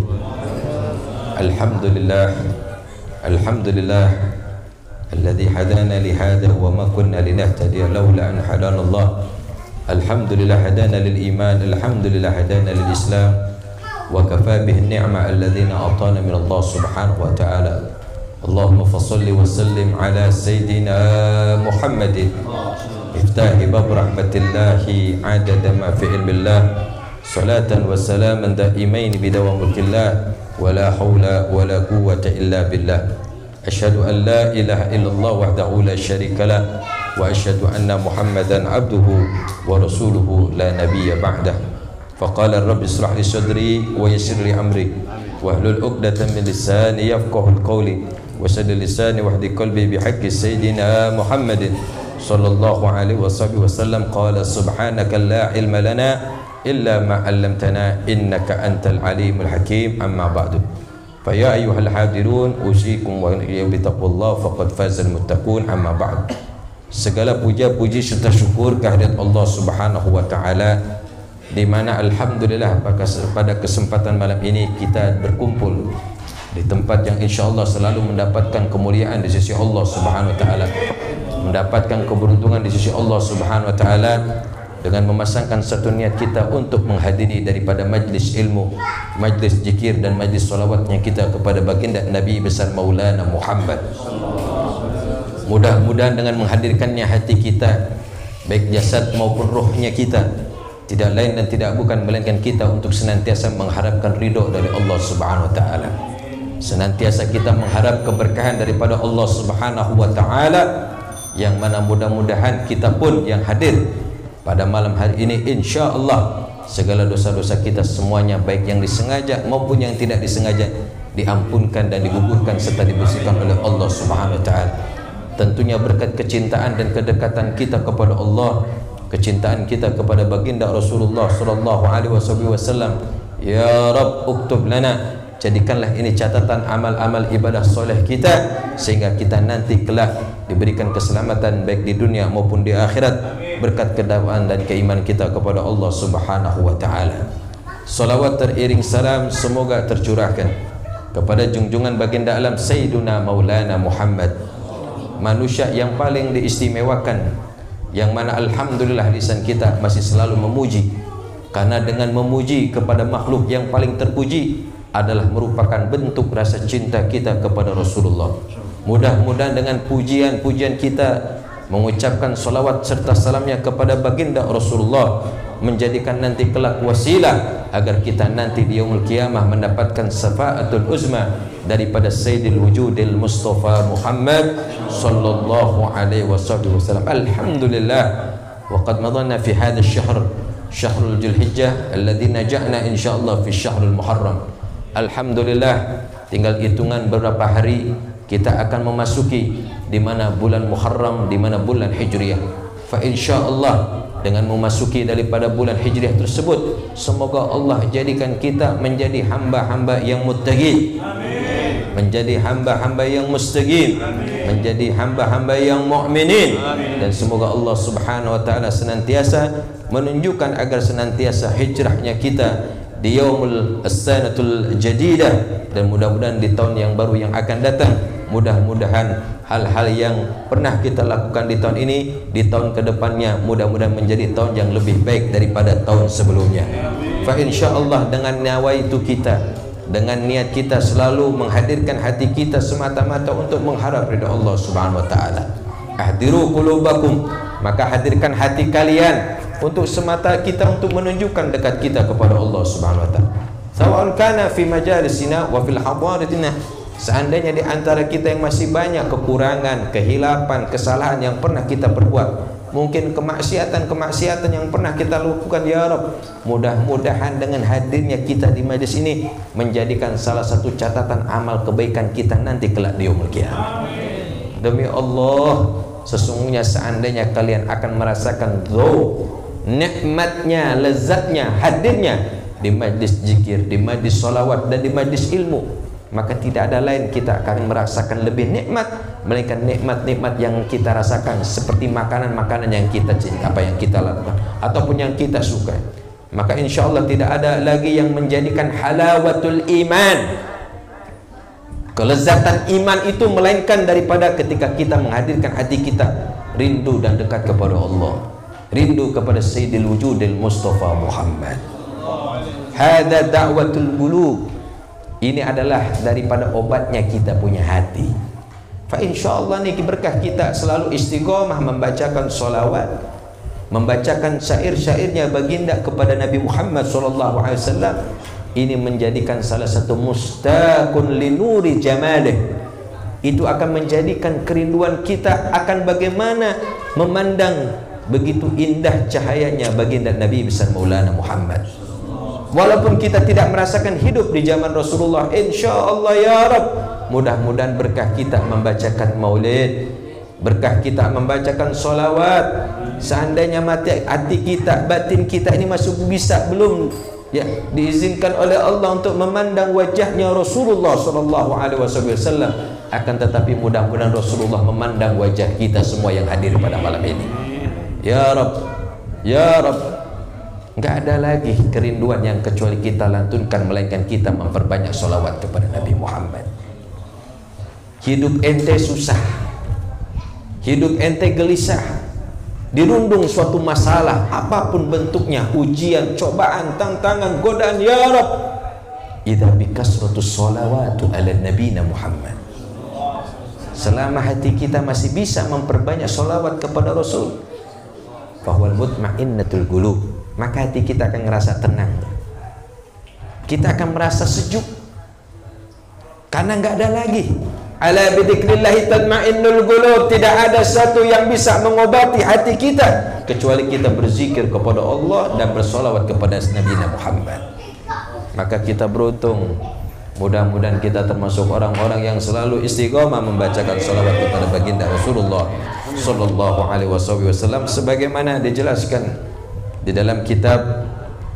الحمد لله الحمد لله الذي هدانا لهذا وما كنا لنهتدي لولا أن هدانا الله. الحمد لله هدانا للإيمان. الحمد لله هدانا للإسلام وكفى به النعمة الذين أعطانا من الله سبحانه وتعالى. اللهم فصل وسلم على سيدنا محمد افتح باب رحمة الله عدد ما في علم الله صلاة وسلاما دائمين بدوام ملك الله ولا حول ولا قوة إلا بالله. أشهد أن لا إله إلا الله وحده لا شريك له وأشهد أن محمدا عبده ورسوله لا نبي بعده. فقال الرب اشرح لي صدري ويسر لي أمري واحلل عقدة من لساني يفقه القول وسدد لساني واهد قلبي بحق سيدنا محمد صلى الله عليه وسلم. قال سبحانك لا علم لنا إلا ما علمتنا إنك أنت العليم الحكيم. أما بعد فيا أيها الحاضرون أوصيكم وإياكم بتقوى الله فقد فاز المتقون. أما بعد. Segala puja-puji serta syukur kehadirat Allah Subhanahu wa taala, di mana alhamdulillah pada kesempatan malam ini kita berkumpul di tempat yang insyaallah selalu mendapatkan kemuliaan di sisi Allah Subhanahu wa taala, mendapatkan keberuntungan di sisi Allah Subhanahu wa taala dengan memasangkan satu niat kita untuk menghadiri daripada majlis ilmu, majlis zikir dan majlis salawatnya kita kepada baginda Nabi besar Maulana Muhammad. Mudah-mudahan dengan menghadirkannya hati kita, baik jasad maupun rohnya kita, tidak lain dan tidak bukan melainkan kita untuk senantiasa mengharapkan ridho dari Allah Subhanahu wa taala. Senantiasa kita mengharap keberkahan daripada Allah Subhanahu wa taala, yang mana mudah-mudahan kita pun yang hadir pada malam hari ini insyaallah segala dosa-dosa kita semuanya, baik yang disengaja maupun yang tidak disengaja, diampunkan dan digugurkan serta dibersihkan oleh Allah Subhanahu wa taala. Tentunya berkat kecintaan dan kedekatan kita kepada Allah, kecintaan kita kepada baginda Rasulullah sallallahu alaihi wasallam. Ya Rabb uktub lana, jadikanlah ini catatan amal-amal ibadah soleh kita, sehingga kita nanti kelak diberikan keselamatan baik di dunia maupun di akhirat berkat kedakwaan dan keimanan kita kepada Allah Subhanahu wa taala. Salawat teriring salam semoga tercurahkan kepada junjungan baginda alam Sayyiduna Maulana Muhammad, manusia yang paling diistimewakan, yang mana alhamdulillah lisan kita masih selalu memuji, karena dengan memuji kepada makhluk yang paling terpuji adalah merupakan bentuk rasa cinta kita kepada Rasulullah. Mudah-mudahan dengan pujian-pujian kita mengucapkan salawat serta salamnya kepada baginda Rasulullah menjadikan nanti kelak wasilah agar kita nanti di yaumul qiyamah mendapatkan syafaatul uzma daripada Sayyidil Wujudil Mustafa Muhammad sallallahu alaihi wasallam. Alhamdulillah, wa qad madana fi hadha asy-syahr, syahrul Dzulhijjah alladzi naja'na insyaallah fi syahrul Muharram. Alhamdulillah, tinggal hitungan beberapa hari kita akan memasuki di mana bulan Muharram, di mana bulan Hijriah. Fa insyaallah dengan memasuki daripada bulan Hijriah tersebut, semoga Allah jadikan kita menjadi hamba-hamba yang muttaqin, menjadi hamba-hamba yang mustaqim, menjadi hamba-hamba yang mukminin, dan semoga Allah Subhanahu wa taala senantiasa menunjukkan agar senantiasa hijrahnya kita di yaumul as-sanatul jadidah, dan mudah-mudahan di tahun yang baru yang akan datang, mudah-mudahan hal-hal yang pernah kita lakukan di tahun ini, di tahun kedepannya mudah-mudahan menjadi tahun yang lebih baik daripada tahun sebelumnya. Fa insyaallah dengan nawaitu kita, dengan niat kita selalu menghadirkan hati kita semata-mata untuk mengharap ridha Allah Subhanahu wa taala. Ahdiru qulubakum, maka hadirkan hati kalian untuk semata kita untuk menunjukkan dekat kita kepada Allah Subhanahu wa taala. Sawa'un kana fi majalisina wa fil hadaratina, seandainya di antara kita yang masih banyak kekurangan, kehilapan, kesalahan yang pernah kita perbuat, mungkin kemaksiatan yang pernah kita lakukan, ya Rabb, mudah-mudahan dengan hadirnya kita di majlis ini menjadikan salah satu catatan amal kebaikan kita nanti kelak di yaumul qiyamah. Demi Allah, sesungguhnya seandainya kalian akan merasakan nikmatnya, lezatnya hadirnya di majlis zikir, di majlis salawat, dan di majlis ilmu, maka tidak ada lain kita akan merasakan lebih nikmat melainkan nikmat-nikmat yang kita rasakan seperti makanan-makanan yang kita cinta, apa yang kita lakukan ataupun yang kita suka. Maka insya Allah tidak ada lagi yang menjadikan halawatul iman, kelezatan iman itu, melainkan daripada ketika kita menghadirkan hati kita rindu dan dekat kepada Allah, rindu kepada Sayyidil Wujudil Mustafa Muhammad. Hada da'watul qulub, ini adalah daripada obatnya kita punya hati. Fa insyaallah nih berkah kita selalu istiqomah membacakan solawat, membacakan syair-syairnya baginda kepada Nabi Muhammad sallallahu alaihi wasallam. Ini menjadikan salah satu mustaqun linuri jamalih. Itu akan menjadikan kerinduan kita akan bagaimana memandang begitu indah cahayanya baginda Nabi besar Maulana Muhammad. Walaupun kita tidak merasakan hidup di zaman Rasulullah, insyaallah ya Rabb, mudah-mudahan berkah kita membacakan maulid, berkah kita membacakan solawat, seandainya hati kita, batin kita ini masih bisa belum ya diizinkan oleh Allah untuk memandang wajahnya Rasulullah sallallahu alaihi wasallam, akan tetapi mudah-mudahan Rasulullah memandang wajah kita semua yang hadir pada malam ini. Ya Rabb, ya Rabb, enggak ada lagi kerinduan yang kecuali kita lantunkan melainkan kita memperbanyak solawat kepada Nabi Muhammad. Hidup ente susah, hidup ente gelisah, dirundung suatu masalah apapun bentuknya, ujian, cobaan, tantangan, godaan, ya Rabb, idza bikasratus sholawatu ala nabiyina Muhammad, selama hati kita masih bisa memperbanyak solawat kepada Rasul, fahwal mutma'innatul qulub, maka hati kita akan merasa tenang, kita akan merasa sejuk, karena nggak ada lagi ala bidzikrillah tatma'innul qulub, tidak ada satu yang bisa mengobati hati kita kecuali kita berzikir kepada Allah dan bersolawat kepada Nabi Muhammad. Maka kita beruntung, mudah-mudahan kita termasuk orang-orang yang selalu istiqomah membacakan solawat kepada baginda Rasulullah sallallahu alaihi wasallam, sebagaimana dijelaskan di dalam kitab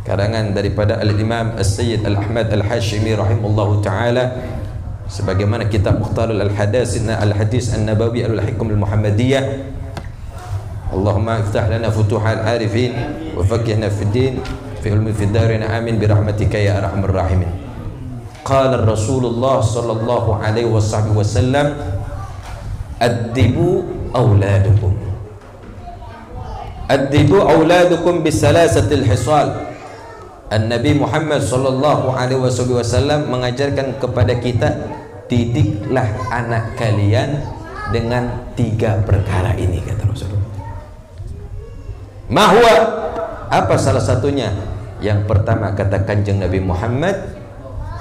karangan daripada Al-Imam As-Sayyid Al-Ahmad Al-Hashimi rahimahullahu ta'ala, sebagaimana kitab Mukhtarul Al-Hadis An-Nabawi Al-Hikam Al-Muhammadiyah. Allahumma iftah lana futuhal arifin wa faqihna fid din fi ilmi fid darin amin bi rahmatika ya arhamar rahimin. qala Rasulullah sallallahu alaihi wasallam addibu auladukum. Addibu auladukum bisalasatil hisal. Nabi Muhammad sallallahu alaihi wasallam mengajarkan kepada kita, didiklah anak kalian dengan 3 perkara ini, kata Rasulullah. Mahwa, apa salah satunya? Yang pertama kata Kanjeng Nabi Muhammad,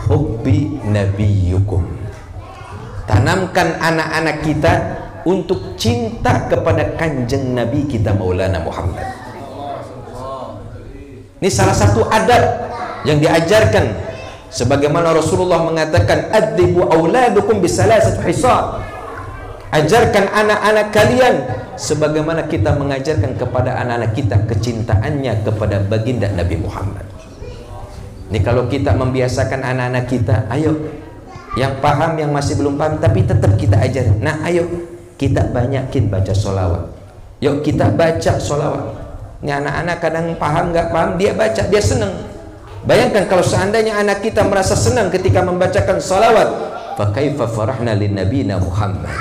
hubbi nabiyukum. Tanamkan anak-anak kita untuk cinta kepada Kanjeng Nabi kita Maulana Muhammad. Ini salah satu adab yang diajarkan, sebagaimana Rasulullah mengatakan, addibu auladukum bisalasati hisal. Ajarkan anak-anak kalian sebagaimana kita mengajarkan kepada anak-anak kita kecintaannya kepada baginda Nabi Muhammad. Ini kalau kita membiasakan anak-anak kita, ayo yang paham, yang masih belum paham tapi tetap kita ajarin. Nah, ayo kita banyakin baca sholawat. Yuk kita baca sholawat. Ini anak-anak kadang paham nggak paham, dia baca, dia senang. Bayangkan kalau seandainya anak kita merasa senang ketika membacakan sholawat, fa kaifa farahna lin nabiyina Muhammad.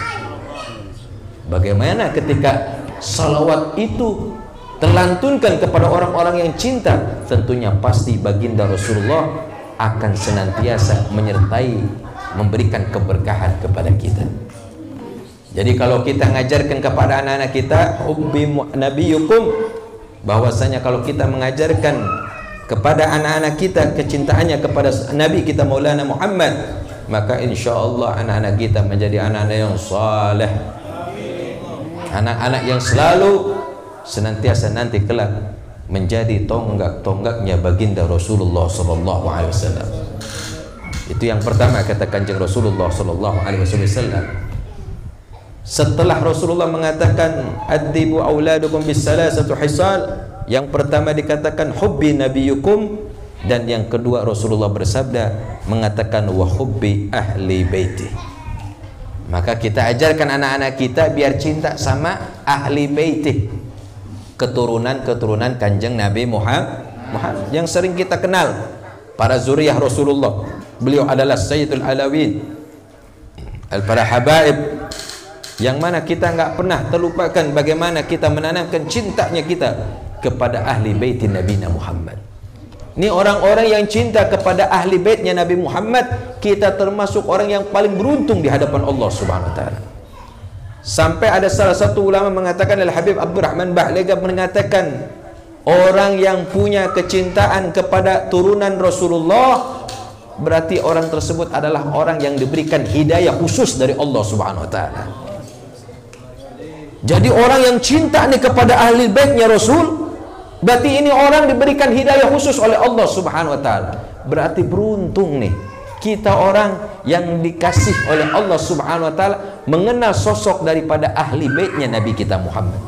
Bagaimana ketika salawat itu terlantunkan kepada orang-orang yang cinta, tentunya pasti baginda Rasulullah akan senantiasa menyertai, memberikan keberkahan kepada kita. Jadi kalau kita ngajarkan kepada anak-anak kita hubbi nabiyukum, bahwasanya kalau kita mengajarkan kepada anak-anak kita kecintaannya kepada Nabi kita Maulana Muhammad, maka insya Allah anak-anak kita menjadi anak-anak yang saleh, anak-anak yang selalu senantiasa nanti kelak menjadi tonggak-tonggaknya baginda Rasulullah sallallahu alaihi wasallam. Itu yang pertama kata Kanjeng Rasulullah sallallahu alaihi wasallam. Setelah Rasulullah mengatakan addibu auladukum bisalasati hisal, yang pertama dikatakan hubbi nabiyukum, dan yang kedua Rasulullah bersabda mengatakan wa hubbi ahli baiti. Maka kita ajarkan anak-anak kita biar cinta sama ahli baiti, keturunan-keturunan Kanjeng Nabi Muhammad yang sering kita kenal, para zuriyah Rasulullah. Beliau adalah Sayyidul Alawin, para habaib, yang mana kita nggak pernah terlupakan bagaimana kita menanamkan cintanya kita kepada ahli bait Nabi Muhammad. Ini orang-orang yang cinta kepada ahli baitnya Nabi Muhammad, kita termasuk orang yang paling beruntung di hadapan Allah Subhanahu wa taala. Sampai ada salah satu ulama mengatakan, Al-Habib Abdurrahman Ba'lega mengatakan, orang yang punya kecintaan kepada turunan Rasulullah, berarti orang tersebut adalah orang yang diberikan hidayah khusus dari Allah Subhanahu wa taala. Jadi orang yang cinta nih kepada ahli baitnya Rasul, berarti ini orang diberikan hidayah khusus oleh Allah Subhanahu wa taala. Berarti beruntung nih kita orang yang dikasih oleh Allah Subhanahu wa taala mengenal sosok daripada ahli baitnya Nabi kita Muhammad.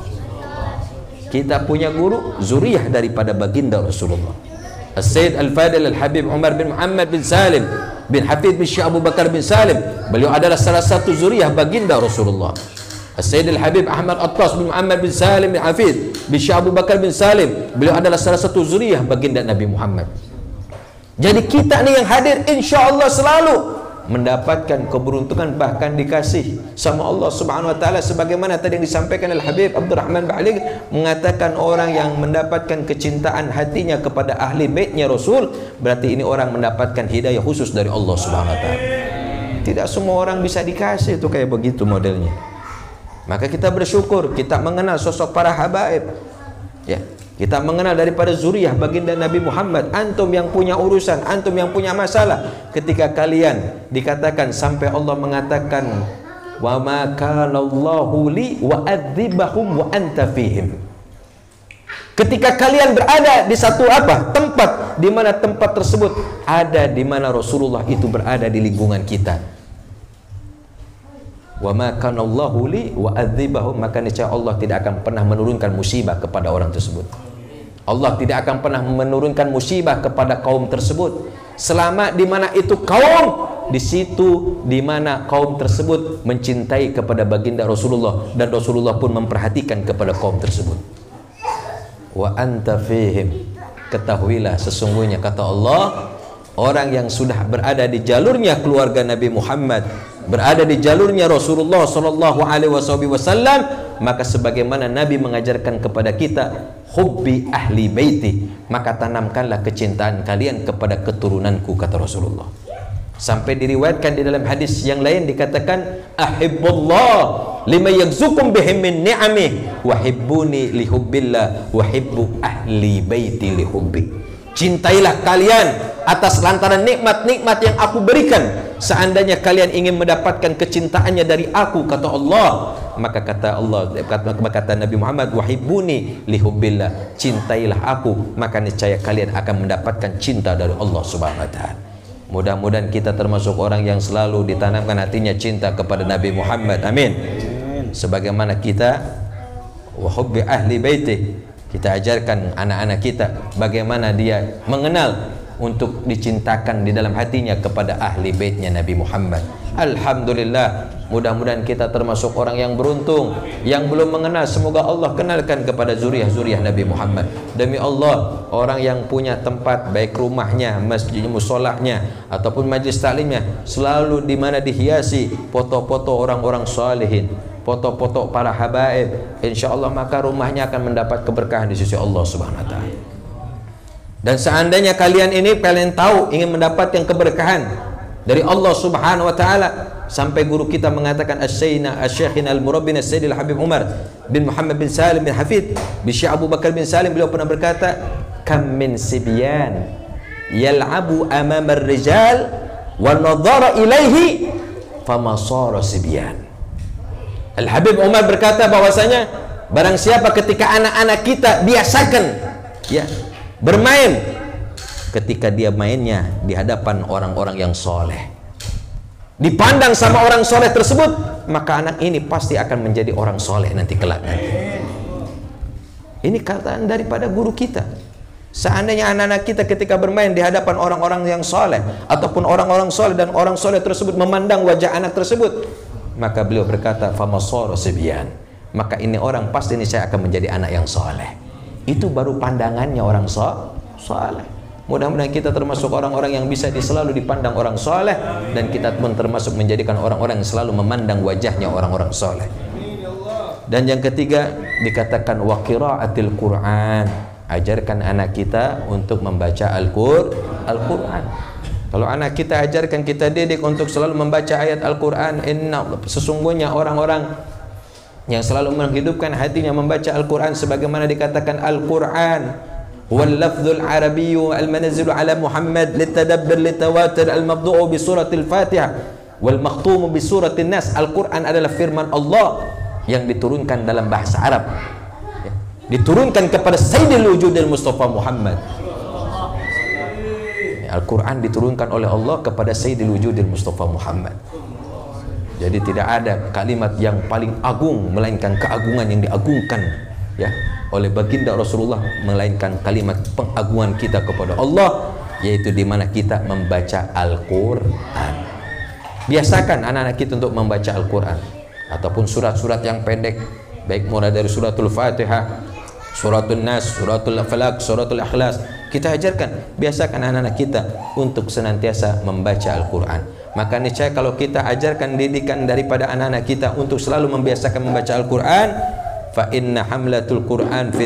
Kita punya guru zuriyah daripada baginda Rasulullah. As-Sayyid Al-Fadil Al-Habib Umar bin Muhammad bin Salim bin Hafid bin Syekh Abu Bakar bin Salim. Beliau adalah salah satu zuriyah baginda Rasulullah. As-Sayyid Al-Habib Ahmad Attas bin Muhammad bin Salim bin Hafid bin Syekh Abu Bakar bin Salim. Beliau adalah salah satu zuriyah baginda Nabi Muhammad. Jadi kita nih yang hadir insya Allah selalu mendapatkan keberuntungan, bahkan dikasih sama Allah Subhanahu wa taala, sebagaimana tadi yang disampaikan Al-Habib Abdurrahman Ba'lig mengatakan orang yang mendapatkan kecintaan hatinya kepada ahli baitnya Rasul, berarti ini orang mendapatkan hidayah khusus dari Allah Subhanahu wa taala. Tidak semua orang bisa dikasih itu kayak begitu modelnya. Maka kita bersyukur kita mengenal sosok para habaib, ya, kita mengenal daripada zuriyah baginda Nabi Muhammad. Antum yang punya urusan, antum yang punya masalah, ketika kalian dikatakan sampai Allah mengatakan wa ma kana Allahu li wa adzibahum wa anta fihim. Ketika kalian berada di satu tempat, di mana tempat tersebut ada di mana Rasulullah itu berada di lingkungan kita. Wa ma kana Allahu li wa adzibahum, maka niscaya Allah tidak akan pernah menurunkan musibah kepada orang tersebut. Allah tidak akan pernah menurunkan musibah kepada kaum tersebut selama di mana itu kaum, di situ di mana kaum tersebut mencintai kepada baginda Rasulullah dan Rasulullah pun memperhatikan kepada kaum tersebut. Wa anta fihim, ketahuilah sesungguhnya kata Allah, orang yang sudah berada di jalurnya keluarga Nabi Muhammad, berada di jalurnya Rasulullah sallallahu alaihi wasallam, maka sebagaimana Nabi mengajarkan kepada kita, hubbi ahli baiti, maka tanamkanlah kecintaan kalian kepada keturunanku, kata Rasulullah. Sampai diriwayatkan di dalam hadis yang lain dikatakan, ahibbullah lima yagzukum bihim min ni'amih wa hibbuni li hubbillah wa hibbu ahli baiti li hubbi. Cintailah kalian atas lantaran nikmat-nikmat yang aku berikan. Seandainya kalian ingin mendapatkan kecintaannya dari aku, kata Allah, maka kata Nabi Muhammad, wahibbuni lihubbillah, cintailah aku, maka niscaya kalian akan mendapatkan cinta dari Allah Subhanahu wa taala. Mudah-mudahan kita termasuk orang yang selalu ditanamkan hatinya cinta kepada Nabi Muhammad. Amin. Sebagaimana kita wahubbi ahli baiti, kita ajarkan anak-anak kita bagaimana dia mengenal untuk dicintakan di dalam hatinya kepada ahli baitnya Nabi Muhammad. Alhamdulillah, mudah-mudahan kita termasuk orang yang beruntung yang belum mengenal. Semoga Allah kenalkan kepada zuriah-zuriah Nabi Muhammad. Demi Allah, orang yang punya tempat, baik rumahnya, masjid, musolahnya, ataupun majlis taklimnya, selalu di mana dihiasi foto-foto orang-orang salihin, foto-foto para habaib, insya Allah maka rumahnya akan mendapat keberkahan di sisi Allah Subhanahu wa taala. Dan seandainya kalian tahu ingin mendapatkan keberkahan dari Allah Subhanahu wa taala, sampai guru kita mengatakan Asy-Syaikh Al-Murabbin As-Sayyid Al-Habib Umar bin Muhammad bin Salim bin Hafid bin Syekh Abu Bakar bin Salim, beliau pernah berkata, kam min sibyan yal'abu amama ar-rijal wa nadhara ilaihi fama sara sibyan. Al-Habib Umar berkata bahwasanya barang siapa ketika anak-anak kita biasakan bermain, ketika dia mainnya di hadapan orang-orang yang soleh, dipandang sama orang soleh tersebut, maka anak ini pasti akan menjadi orang soleh nanti kelak nanti. Ini kataan daripada guru kita. Seandainya anak-anak kita ketika bermain di hadapan orang-orang yang soleh, ataupun orang-orang soleh, dan orang soleh tersebut memandang wajah anak tersebut, maka beliau berkata, famasara sibyan, maka ini orang pasti ini saya akan menjadi anak yang soleh. Itu baru pandangannya orang soleh. Mudah-mudahan kita termasuk orang-orang yang bisa selalu dipandang orang soleh, dan kita pun termasuk menjadikan orang-orang yang selalu memandang wajahnya orang-orang soleh. Dan yang ketiga dikatakan wa qiraatil Qur'an, ajarkan anak kita untuk membaca Al-Qur'an. Kalau anak kita ajarkan, kita didik untuk selalu membaca ayat Al-Qur'an, sesungguhnya orang-orang yang selalu menghidupkan hatinya membaca Al-Qur'an, sebagaimana dikatakan Al-Qur'an wal lafdzul arabiyyu al-manzilu ala Muhammad litadabbur litawatir al-mabdu'u bi suratil Fatihah wal makhtumu bi suratin Nas. Al-Qur'an adalah firman Allah yang diturunkan dalam bahasa Arab, diturunkan kepada Sayyidil Wujudil Mustafa Muhammad. Al-Qur'an diturunkan oleh Allah kepada Sayyidil Wujudil Mustafa Muhammad. Jadi tidak ada kalimat yang paling agung melainkan keagungan yang diagungkan oleh baginda Rasulullah, melainkan kalimat pengagungan kita kepada Allah, yaitu di mana kita membaca Al-Qur'an. Biasakan anak-anak kita untuk membaca Al-Qur'an, ataupun surat-surat yang pendek, baik mulai dari suratul Fatihah, suratul Nas, suratul Falaq, suratul Ikhlas. Kita ajarkan, biasakan anak-anak kita untuk senantiasa membaca Al-Qur'an. Maka niscaya kalau kita ajarkan didikan daripada anak-anak kita untuk selalu membiasakan membaca Al-Qur'an, fa inna hamlatul Qur'an fi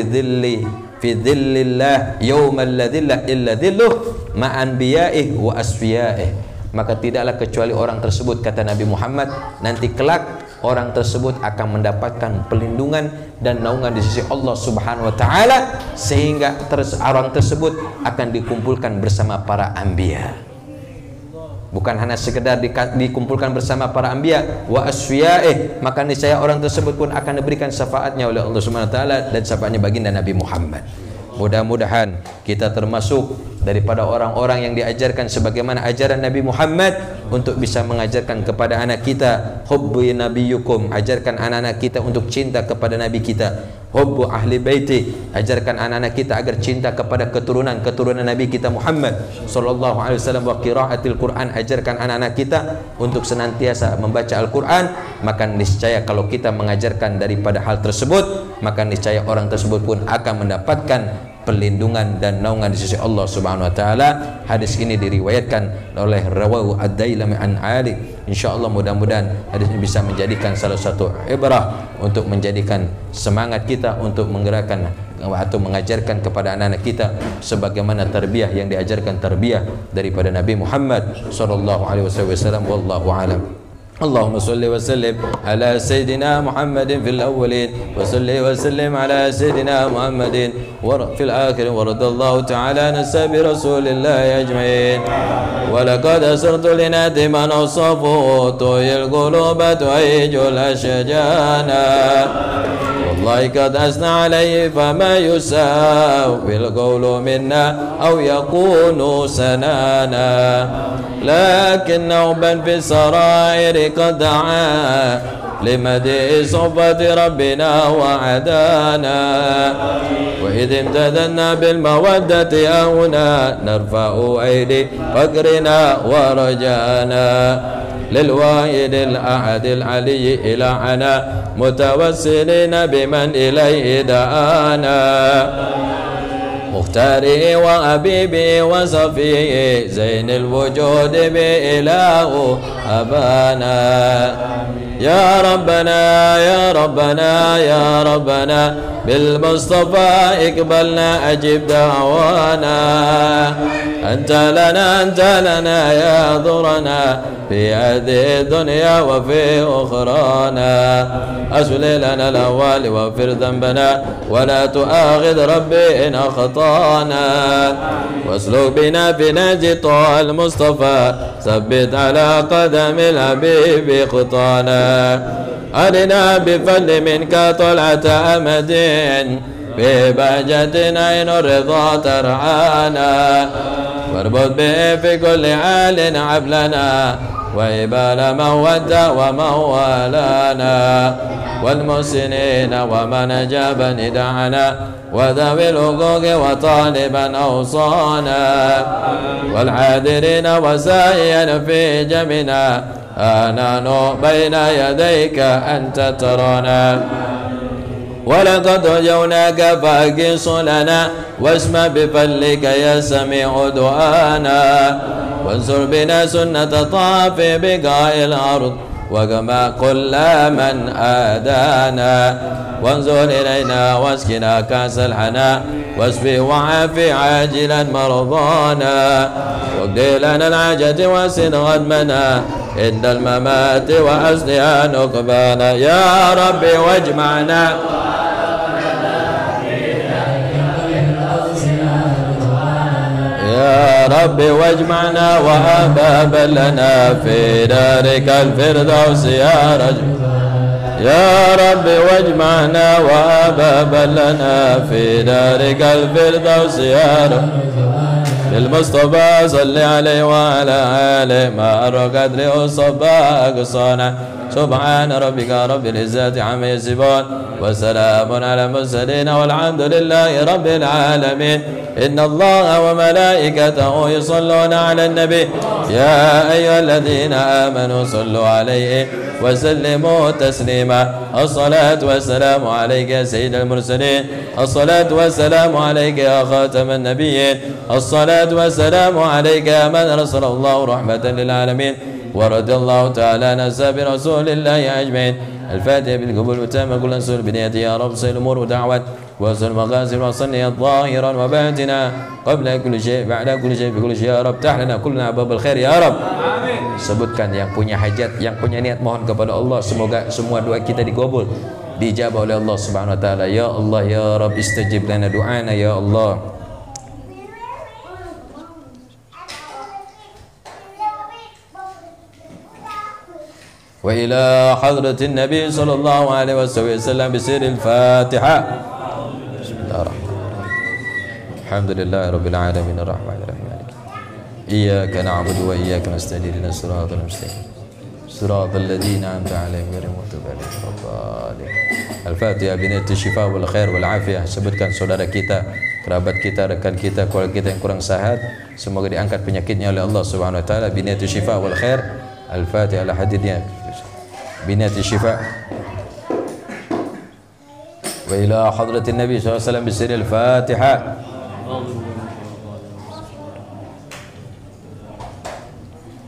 dhillillah yaumal la dhilla illa dhilluh ma anbiya'ih wa asfiya'ih, maka tidaklah kecuali orang tersebut, kata Nabi Muhammad, nanti kelak orang tersebut akan mendapatkan pelindungan dan naungan di sisi Allah Subhanahu wa taala, sehingga orang tersebut akan dikumpulkan bersama para anbiya. Bukan hanya sekedar dikumpulkan bersama para anbiya wa asfiyaih, maka niscaya orang tersebut pun akan diberikan syafaatnya oleh Allah Subhanahu wa taala dan syafaatnya baginda Nabi Muhammad. Mudah-mudahan kita termasuk daripada orang-orang yang diajarkan sebagaimana ajaran Nabi Muhammad, untuk bisa mengajarkan kepada anak kita hubbu nabiyyukum, ajarkan anak-anak kita untuk cinta kepada nabi kita. Hubbu ahli baiti, ajarkan anak-anak kita agar cinta kepada keturunan Nabi kita Muhammad sallallahu alaihi wasallam. Wa qiraatil Qur'an, ajarkan anak-anak kita untuk senantiasa membaca Al-Qur'an. Maka niscaya kalau kita mengajarkan daripada hal tersebut, maka niscaya orang tersebut pun akan mendapatkan perlindungan dan naungan di sisi Allah Subhanahu wa taala. Hadis ini diriwayatkan oleh Rawahu Ad-Dailami an Ali. Insyaallah mudah-mudahan hadis ini bisa menjadikan salah satu ibrah untuk menjadikan semangat kita untuk menggerakkan atau mengajarkan kepada anak-anak kita sebagaimana tarbiyah yang diajarkan tarbiyah daripada Nabi Muhammad sallallahu alaihi wasallam. Wallahu a'lam. اللهم صل وسلم على سيدنا محمد في الأولين وصل وسلم على سيدنا محمد في الآخرين ورد الله تعالى عن أصحاب رسول الله أجمعين. ولقد أسرت لنادي من أوصفه طوي القلوب تهيج الأشجانا والله قد أثنى عليه فما يساوي القول منا أو يكون سنانا لكن نوبا في السرائر قد دعا لمدح صفة ربنا وعدانا وإذ امتدنا بالمودة أهنا نرفع أيدي فقرنا ورجانا للواحد الأحد العلي إلهنا متوسلين بمن إليه دعانا مختاري وأبيبي وصفي زين الوجود بإله أبانا يا ربنا يا ربنا يا ربنا بالمصطفى اقبلنا أجب دعوانا أنت لنا يا ضرنا في هذه الدنيا وفي أخرانا أسل لنا الأول واغفر ذنبنا ولا تؤاخذ ربي إن أخطانا واسلك بنا في نهج طه المصطفى ثبت على قدم الحبيب خطانا أرنا بفضل منك طلعة أمد ببهجة عين الرضا ترعانا واربط به في كل حال عبلنا وإبال من ودى ومن والانا والمحسنين ومن أجاب نداءنا وذوي الحقوق وطالبا أوصانا والحاضرين وسائيا في جمعنا نحن بين يديك أنت ترانا ولقد رجوناك فاقص لنا واسمع بفضلك يا سميع دعانا وانصر بنا سنة طاف بقاع الأرض وكما كل من آدانا وانظر إلينا واسقنا كأس الحنا واشفي وعافي عاجلا مرضانا واقضي لنا الحاجة واسد غدمنا عند الممات وأصلها نقبانا يا ربي واجمعنا يا ربي واجمعنا وأبابا لنا في دارك الفردوس يا رجل يا ربي واجمعنا وأبابا لنا في دارك الفردوس يا رب المصطفى صل عليه وعلى آله ما أرقد له الصباح قصانا سبحان ربك رب العزة عما يصفون وسلام على المرسلين والحمد لله رب العالمين. إن الله وملائكته يصلون على النبي يا أيها الذين آمنوا صلوا عليه وسلموا تسليما. الصلاة والسلام عليك يا سيد المرسلين الصلاة والسلام عليك يا خاتم النبيين الصلاة والسلام عليك يا من أرسل الله رحمة للعالمين ورضي الله تعالى عن أصحاب رسول الله أجمعين. الفاتحة بالقبول والتامة كل سر بنيته يا رب صل الأمور ودعوات وصل المقاصد وصلني ظاهرا وباطنا قبل كل شيء بعد كل شيء بكل شيء يا رب افتح لنا كلنا باب الخير يا رب. Sebutkan yang punya hajat, yang punya niat, mohon kepada Allah semoga semua doa kita dikabul, dijabah oleh Allah Subhanahu wa taala. Ya Allah ya Rabb istajib lana du'ana ya Allah. وإلى حضرة النبي صلى الله عليه وسلم بسر الفاتحة. بسم الله الرحمن الرحيم. الحمد لله رب العالمين الرحمن الرحيم إياك نعبد وإياك نستعين اهدنا الصراط المستقيم صراط الذين أنعمت عليهم غير المغضوب عليهم ولا الضالين. Al-Fatihah biniyat syifa wal khair wal afiyah. Sebutkan saudara kita, kerabat kita, rekan kita, keluarga kita yang kurang sehat, semoga diangkat penyakitnya oleh Allah Subhanahu wa taala. Biniyat syifa wal khair. Al-Fatihah ala hadidnya biniyat syifa. Wa ila hadratin Nabi sallallahu alaihi wasallam bisiril Fatihah.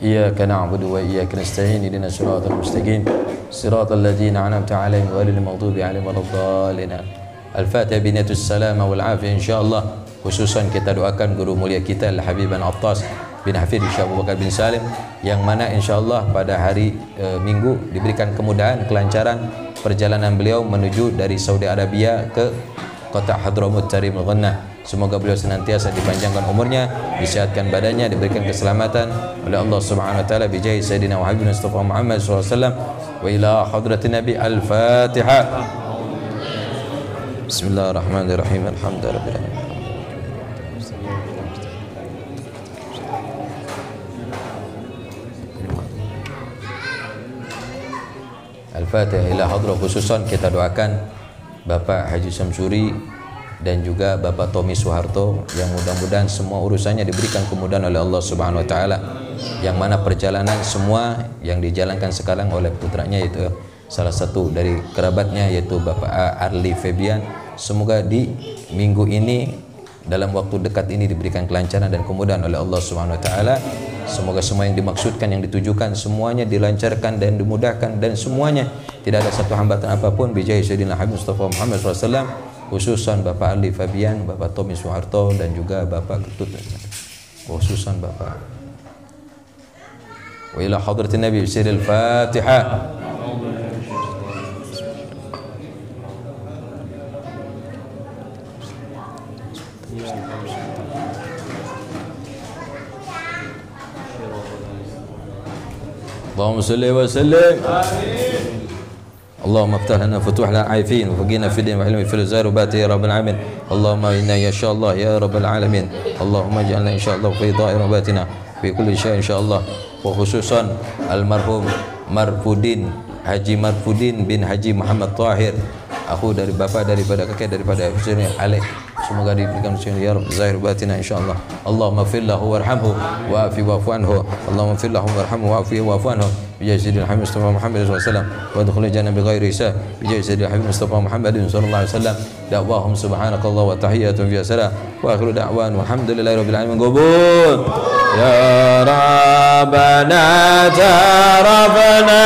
إياك نعبد وإياك نستعين اهدنا الصراط المستقيم صراط الذين أنعمت عليهم غير المغضوب عليهم ولا الضالين. Al-Fatihah binatus salam wal afiyah insyaallah. Khususan kita doakan guru mulia kita Al-Habib Al-Attas bin Hafid Syekh Abu Bakar bin Salim yang mana insyaallah pada hari Minggu diberikan kemudahan kelancaran perjalanan beliau menuju dari Saudi Arabia ke kota Hadramut Tarimul Ghannah. Semoga beliau senantiasa dipanjangkan umurnya, disehatkan badannya, diberikan keselamatan oleh Allah Subhanahu wa taala bijahi Sayyidina wa Habibina Mustafa Muhammad sallallahu alaihi wasallam. Wa ila hadratin Nabi Al-Fatihah. Bismillahirrahmanirrahim. Alhamdulillahirabbil alamin. Al-Fatihah ila hadrah. Khususan kita doakan Bapak Haji Samsuri dan juga Bapak Tommy Soeharto yang mudah-mudahan semua urusannya diberikan kemudahan oleh Allah Subhanahu wa taala, yang mana perjalanan semua yang dijalankan sekarang oleh putranya yaitu salah satu dari kerabatnya yaitu Bapak Arli Febian, semoga di minggu ini dalam waktu dekat ini diberikan kelancaran dan kemudahan oleh Allah Subhanahu wa taala. Semoga semua yang dimaksudkan, yang ditujukan semuanya dilancarkan dan dimudahkan, dan semuanya tidak ada satu hambatan apapun bijahi Sayyidina Habib Mustafa Muhammad SAW. Khususan Bapak Ali Fabian, Bapak Tommy Soeharto dan juga Bapak Ketut, khususan Bapak. Wa ila hadratin Nabi sirril Fatihah. Allahumma salli wa sallim. اللهم افتح لنا فتوح العارفين وفقنا في الدين وحلم في الزاربات يا رب العالمين. اللهم إنا إن شاء الله يا رب العالمين. اللهم اجعلنا إن شاء الله في ضائر رباتنا في كل شيء إن شاء الله. وخصوصا المرحوم Marfudin, Haji Marfudin bin Haji Muhammad Tahir, aku dari bapak, daripada kakek, daripada Husaini alaih. Semoga diberikan ya Rabb zahir batina insyaallah. Allahumma fir lahu warhamhu wa'afi wa'fu anhu. Allahumma fir lahu warhamhu wa'afi wa'fu anhu. Bi sayyidil Habib Mustafa Muhammad sallallahu alaihi wasallam wa adkhulil jannah bighairi hisab. Bi sayyidil Habib Mustafa Muhammad sallallahu alaihi wasallam. Da'wahum subhanakallah wa tahiyyatun fi salam wa akhiru da'wan walhamdulillahi rabbil alamin. Qabul ya rabbana tarabana.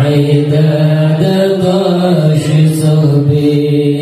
عداد طاش صبي